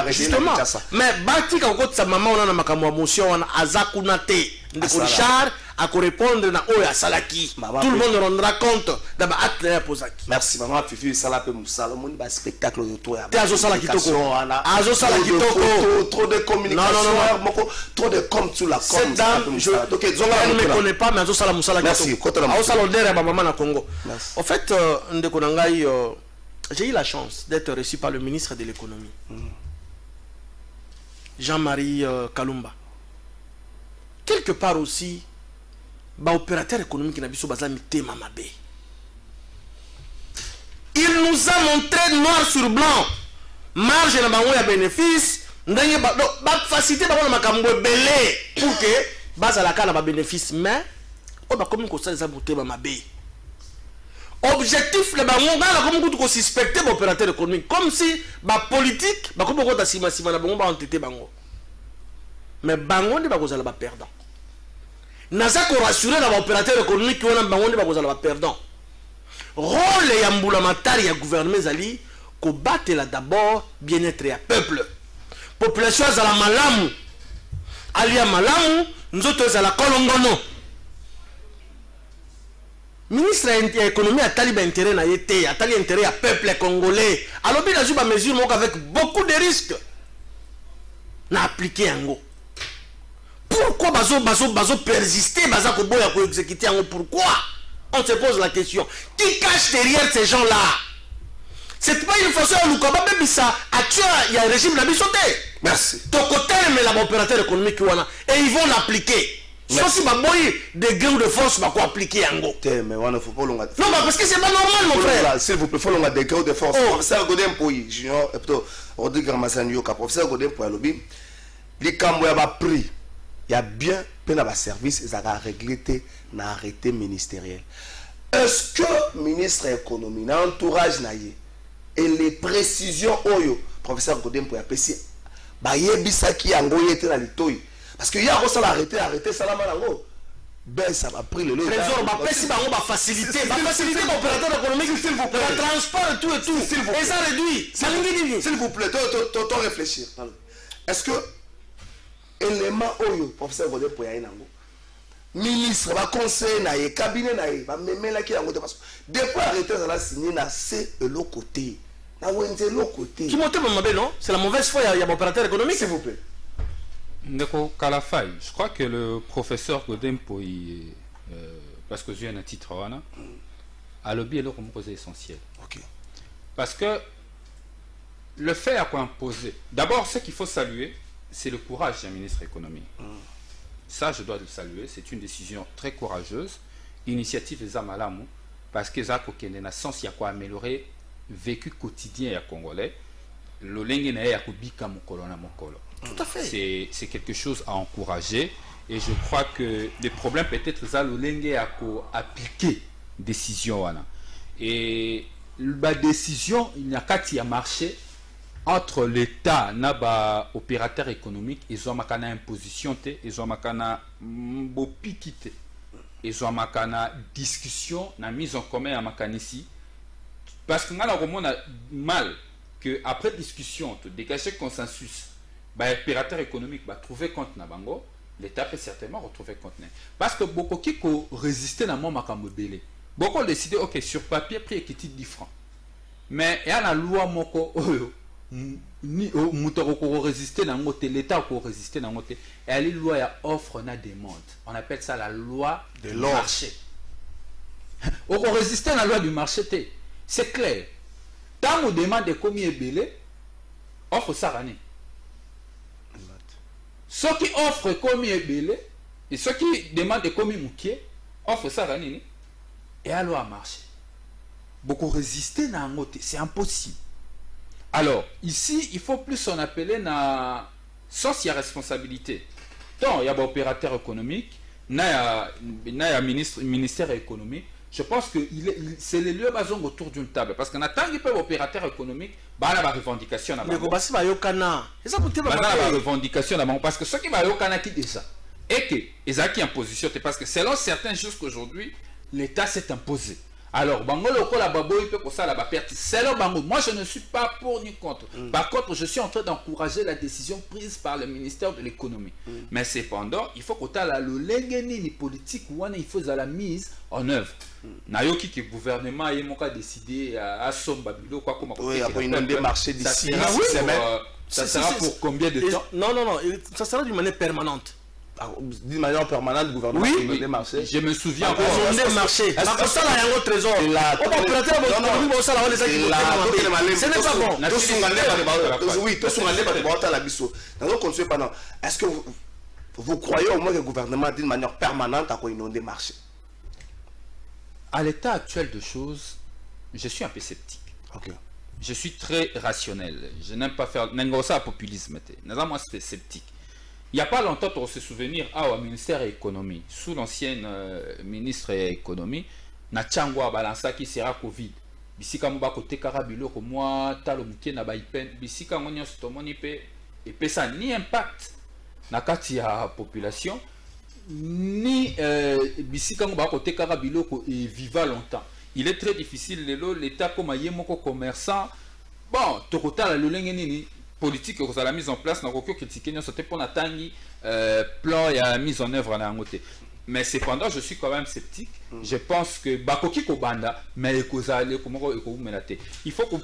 Justement. Mais bati quand côté sa maman on a makamwa motion on azakunate de Richard à répondre na oya salaki. Tout le monde rendra compte d'aba atler posaki. Merci maman Fifi sala pe musala mon ba spectacle autour ya. Azo salaki toko. Azo salaki toko. Trop de communication. Non. Trop de com sur la com. Cette dame je ne connais pas mais azo sala musala merci. Azo sala ndere ba maman na Congo. En fait ndeko nangai j'ai eu la chance d'être reçu par le ministre de l'économie, Jean-Marie Kalumba. Quelque part aussi, opérateur économique qui n'a pas de Mamabé. Il nous a montré noir sur blanc, marge de bénéfice, facilité pour que base à la canne a bénéfice, mais on va comme ça les a montré Mamabé. Objectif le bango ngala comme ko suspecter opérateur économique comme si ba politique ba ko ta sima na bango ba entité bango mais bango ndi ba ko zala ba perdant naza ko rassurer na ba opérateur économique wana bango ndi ba ko zala ba perdant rôle ya mbula matari ya gouvernement zali ko batela d'abord bien-être ya peuple population zala malamu alia malamu nzoto zala kolongono. Ministre de l'économie a tali intérêt na yete, a tali intérêt à peuple congolais. Alors bien sûr, mesure avec beaucoup de risques. Na appliqué en go. Pour pourquoi bazo persister, bazo koboya ko exécuter en pourquoi? On se pose la question. Qui cache derrière ces gens-là? C'est pas une façon de nous combattre, mais ça il y a un régime de la bisoté. Merci. Donc, côté, mais l'opérateur économique, et ils vont l'appliquer. Sauf si des gains de force, va appliquer en gros. Mais on ne faut pas l'on a. Non, parce que c'est pas normal, mon frère. S'il vous plaît, il faut l'on a des gains de force. Professeur Godin Pouy, Junior, plutôt, Rodrigue Ramassagnoka, professeur Godin Pouy, lobby, les Camboya va pris. Il y a bien plein de services, ils ont réglé un arrêté ministériel. Est-ce que le ministre de l'économie, l'entourage naïe, et les précisions, professeur Godin Pouy, bah yebisa qui a ngoyé dans les parce qu'il y a ça arrêté ça là manango ben ça va pris le lot trésor bah si bah on va faciliter l'opérateur économique s'il vous plaît le transport et tout et ça réduit s'il vous plaît toi réfléchir est-ce que élément oyo professeur Godin pour y nango ministre va conseiller na cabinet na va même là qui yango parce que depuis arrêté ça là signé na c'est de l'autre côté na wende l'autre côté qui monte mabe non c'est la mauvaise foi il y a opérateur économique s'il vous plaît. Ndeko Kalafay, je crois que le professeur Godin Pouy, parce que j'ai un titre, a lobby est comme posé essentiel. Okay. Parce que le fait à quoi imposer, d'abord ce qu'il faut saluer, c'est le courage du ministre de l'économie. Ça, je dois le saluer, c'est une décision très courageuse, initiative des Amalamu, parce que ça a sens, il y a quoi améliorer le vécu quotidien des Congolais. Le lengue na ya kubika mokolo na mokolo. Tout à fait. C'est quelque chose à encourager et je crois que le problème peut-être ça le lengue à appliquer décision wana. Et la décision il n'y a qu'à y a marché entre l'État na ba opérateur économique ils ont makana imposition te ils ont makana bopikite ils ont makana discussion na mise en commun à makanisi parce que ngala komona mal que après discussion, dégager consensus, l'opérateur économique va trouver compte na bango, l'État peut certainement retrouver compte. Parce que beaucoup qui résister à mon macambélé, beaucoup décidé ok sur papier prix qui est 10 francs, mais il y a la loi moko ni au résister dans côté l'État au résister dans côté et la loi ya offre na demande, on appelle ça la loi du marché. Au résister à la loi du marché, c'est clair. Tant on demande de combien belé, offre ça rani. Ceux qui offrent combien belé, et ceux qui demandent de combien moukier, offre ça rani. Et alors à marcher. Beaucoup résister dans un côté, c'est impossible. Alors, ici, il faut plus s'en appeler na sans y a responsabilité. Tant il y a un opérateur économique, il y a un ministère économique. Je pense que c'est les lieux basés autour d'une table. Parce qu'on attend qu'il peut opérateur économique, bah la revendication là-bas. Mais bah yokana. Et ça peut-être la revendication là-bas. Parce que ceux qui va yokana qui déjà. Et que ils ont qui en position, parce que selon certains jusqu'aujourd'hui, l'État s'est imposé. Alors, bango loko la babo il peut pour ça la perte. Selon bango, moi je ne suis pas pour ni contre. Par contre, je suis en train d'encourager la décision prise par le ministère de l'économie. Mais cependant, il faut que le lengeni ni politique ou il faut la mise en œuvre. Nayoki que le gouvernement a décidé à Sombabilo quoi comme oui, après une démarche d'ici. Ça sera pour combien de temps? Non, ça sera d'une manière permanente. D'une manière permanente, le gouvernement oui, je me souviens encore. Ils ont démarché. Parce que ça, il y a un trésor. On va prêter à votre ça, ce n'est pas bon. Oui, tout ce qu'on a la biseau. Est-ce que vous croyez au moins que le gouvernement, d'une manière permanente, a inondé le marché? À l'état actuel de choses, je suis un peu sceptique. Okay. Je suis très rationnel. Je n'aime pas faire un populisme. Moi, c'est sceptique. Il n'y a pas longtemps, pour se souvenir, au ministère de l'économie, sous l'ancienne ministre de l'économie, na Tchangwa balança qui sera Covid. Bisika mba côté karabilo ko moi talo mukie na baipen bisika ngonyo stomoni pe et pe ça ni impact na kati ya population ni bisika mba côté karabilo ko et viva longtemps. Il est très difficile l'État comme yemoko commerçant bon tokota le lenge nini politique que ça la mise en place n'a aucun critiqué nous c'était pour natangi plan et la mise en œuvre na ngote. Mais cependant, je suis quand même sceptique. Je pense que Bakoki Kobanda, mais il faut que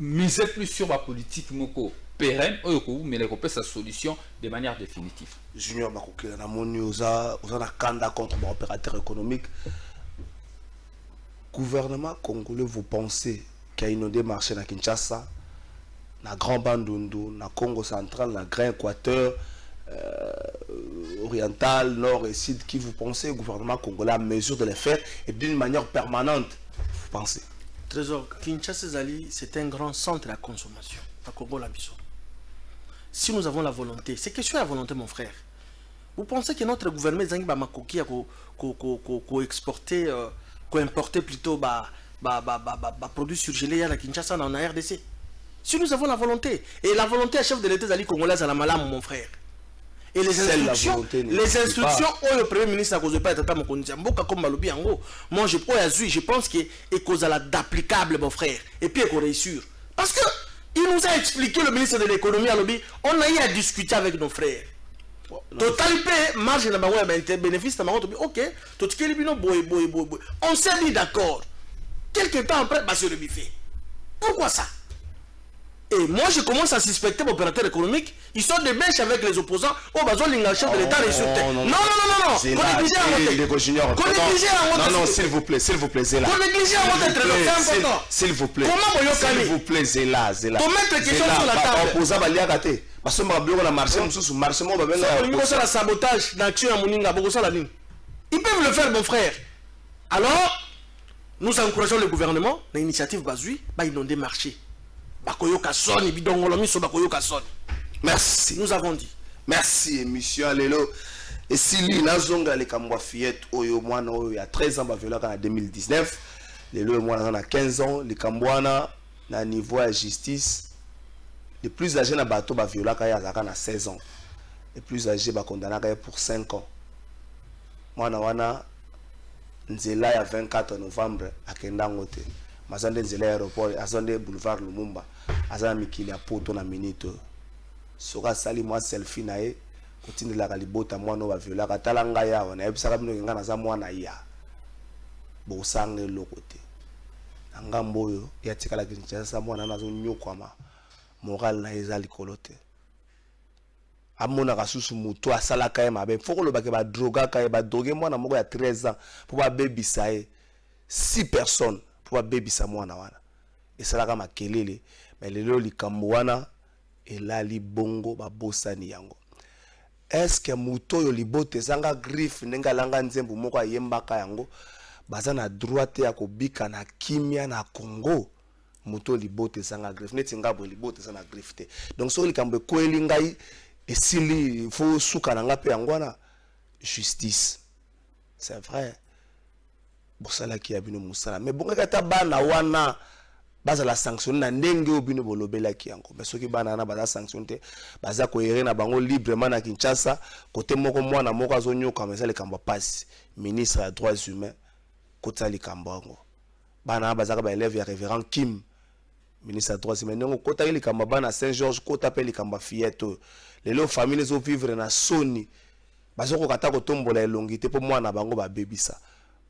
misez plus sur la politique moko pérenne mais les sa solution de manière définitive. Junior Bakokela na moni oza na kanda contre l'opérateur économique. Gouvernement congolais, vous pensez qu'il y a inondé marché na Kinshasa, na Grand Bandundu, na Congo central, na Grand Équateur, oriental, nord et sud, qui vous pensez le gouvernement congolais a mesure de les faire et d'une manière permanente, vous pensez? Trésor, Kinshasa Zali, c'est un grand centre à consommation à Congo Labiso. Si nous avons la volonté, c'est question de la volonté, mon frère. Vous pensez que notre gouvernement Zangi Bamakoki a exporté, importé plutôt produits surgelés à la Kinshasa dans la RDC? Si nous avons la volonté, et la volonté à chef de l'État Zali congolais à la malame, mon frère. Et les instructions, où le Premier ministre a causé pas être mon condition, comme Balobi en gros. Moi, je pense que est cause d'applicable, mon frère. Et puis, il réussir. Parce que il nous a expliqué, le ministre de l'économie à Lobby, on a eu à discuter avec nos frères. Total paix, marge de bénéfice, ok, on s'est mis d'accord. Quelques temps après, c'est le buffet. Pourquoi ça? Et moi, je commence à suspecter l'opérateur économique. Ils sont des bêches avec les opposants. Oh, le chef de l'État résulté. Non. Non, s'il vous plaît, c'est là. S'il vous plaît. Comment s'il vous plaît, c'est là. Pour mettre question sur la table. Sabotage d'action à Moninga. Ils peuvent le faire, mon frère. Alors, nous encourageons le gouvernement, l'initiative Bazui, inonder marché. Merci. Nous avons dit. Merci, monsieur Alelo. Et si lui, Nazonga, les Kamwa Fillette, il y a 13 ans, en 2019, les lois, moi, on a 15 ans, les Kamwana, na niveau de justice, les plus âgés, na bateau, viola, il y a 16 ans. Les plus âgés, condamné pour 5 ans. Moi, na Nzela, il y a 24 novembre, à Kendangote. Mazande Nzela aéroport, Azande boulevard Lumumba, Azana Mikili a poto na minute. Soka sali moi selfie na e, continue la kalibota moi no ba viola katalanga ya wana ebisaka bino nga na za mwana ya. Bo sange lokote. Ngambo yo ya tikala Kinshasa mwana nazo nyokwama. Moral na ezali kolote. Amona kasusu muto asala kaye mabe. Foko lo bake ba droga kaye ba drogue mwana moko ya 13 ans pour ba baby sae 6 personnes. Pour baby sa mwana wana et ça la kama kelele mais lelo likambo wana et là li bongo ba bosani yango est-ce que muto yo libote zanga griffe nenga langa nzembo moko ayembaka yango baza na droite ya kobika na kimia na Congo muto libote zanga griffe neti ngabo libote zanga griffe te donc so likambo ko elingai et sili faut suka na ngape yango wana justice c'est vrai. Bosala ki abino musala mais bonga kata bana wana baza la sanction na ndenge obino bolobela ki yango mais soki bana na baza sanction te baza ko yere na bango librement na Kinshasa côté moko mwana moko azonyoka mais ça le kamba passe ministre des droits humains côté le kambango bana baza ka ba élève ya révérend Kim ministre des droits humains ndongo côté le kamba bana Saint Georges côté appelle le kamba fillette les familles zo vivre na soni baza ko kata ko tombola elongité pour mwana bango ba bebisa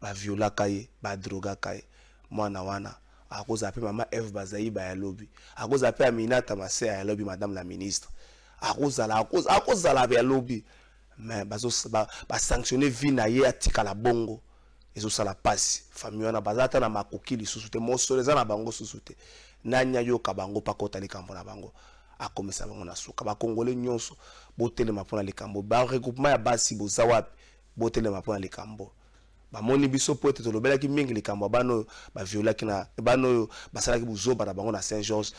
ba viola kaye ba droga kaye mwana wana akoza pe mama Eve Bazai ba ya lobby akoza pe Aminata Mase ya lobby madame la ministre akoza la ya lobby mais ba sanctionner vie na ye atika la bongo ezo sala passe famille wana bazata na makoki lisusu te mosoleza na bango susu te nanya yo ka bango pakota likambo na bango akomisa bango na suka ba congolais nyonso botelema pona likambo ba regroupement ya basi bozawapi botelema pona likambo ba moni biso po ete tolobela ki mingi likambo bano ba viola ki na bano basala ki buzoba na bango na Saint Georges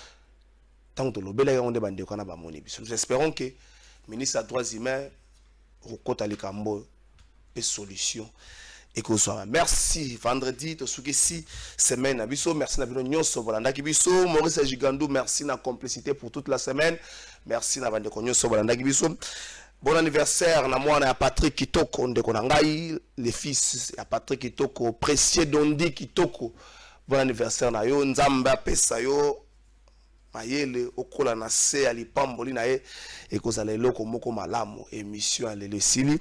tant tolobela ya onde bande ko na ba moni biso. Nous espérons que ministre des droits humains rekota likambo et solution et que soit merci vendredi to suki si semaine na biso merci na bino nyonso bolanda ki biso Maurice Gigandou merci na complicité pour toute la semaine merci na bande ko nyonso bolanda ki biso. Bon anniversaire na mwana ya Patrick Kitoko ndeko na ngai les fils ya Patrick Kitoko précieux Dondi Kitoko bon anniversaire na yo nzamba pesa yo mayele okola na se ali pamboli na ye ekozala eloko moko malamu émission ya lelo esili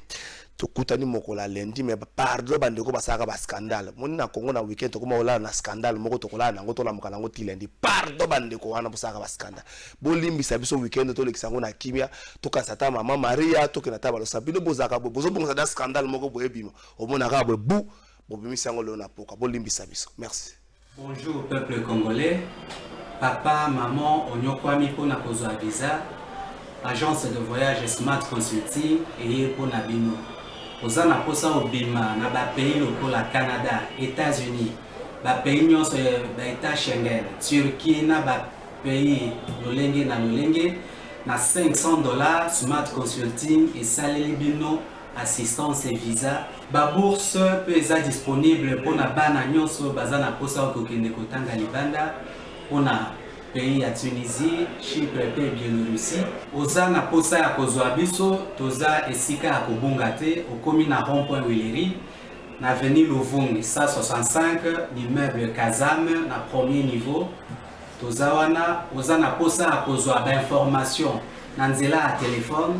tokutani mokola lundi mais pardon bandeko basaka ba scandale moni na Congo na weekend tokoma olala na scandale moko tokolala nango tolamuka nango ti lundi pardon bandeko wana bosaka ba scandale bolimbisa biso weekend tolekisa ngo na kimia tokasa ta mama Maria tokena ta balosa bino bozaka bozobonga da scandale moko boyebima omona ka bu bobimisa ngo leo na poka bolimbisa biso merci. Bonjour peuple congolais, papa, maman, onyokwami pour na kozwa visa, agence de voyage Smart Consulting et pour na bino. Oza na posa obima na ba pays lokola Canada, États-Unis, ba pays nyonso ba état Schengen, Turquie na ba pays lolenge na $500 Smart Consulting et saleli bino assistance et visa. Ba bourse peut être disponible pour na bana nyonso bazana posa okokende kotanga libanda pour na pays à Tunisie, Chypre et Biélorussie. Oza na posa ya kozwa biso toza esika ya kobungate okomi na rond-point Willery na avenue Luvungi 165 l'immeuble Kazam na premier niveau. Toza wana oza na posa ya kozwa ba information na nzela ya téléphone.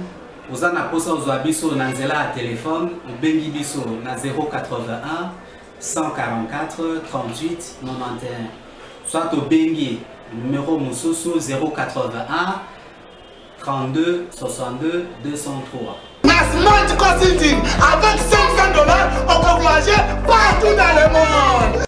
Oza na posa ozwa biso na nzela ya téléphone obengi biso na 081 144 38 91 soit obengi numéro Moussousou 081 32 62 203. Smart Consulting, avec $500, on peut voyager partout dans le monde.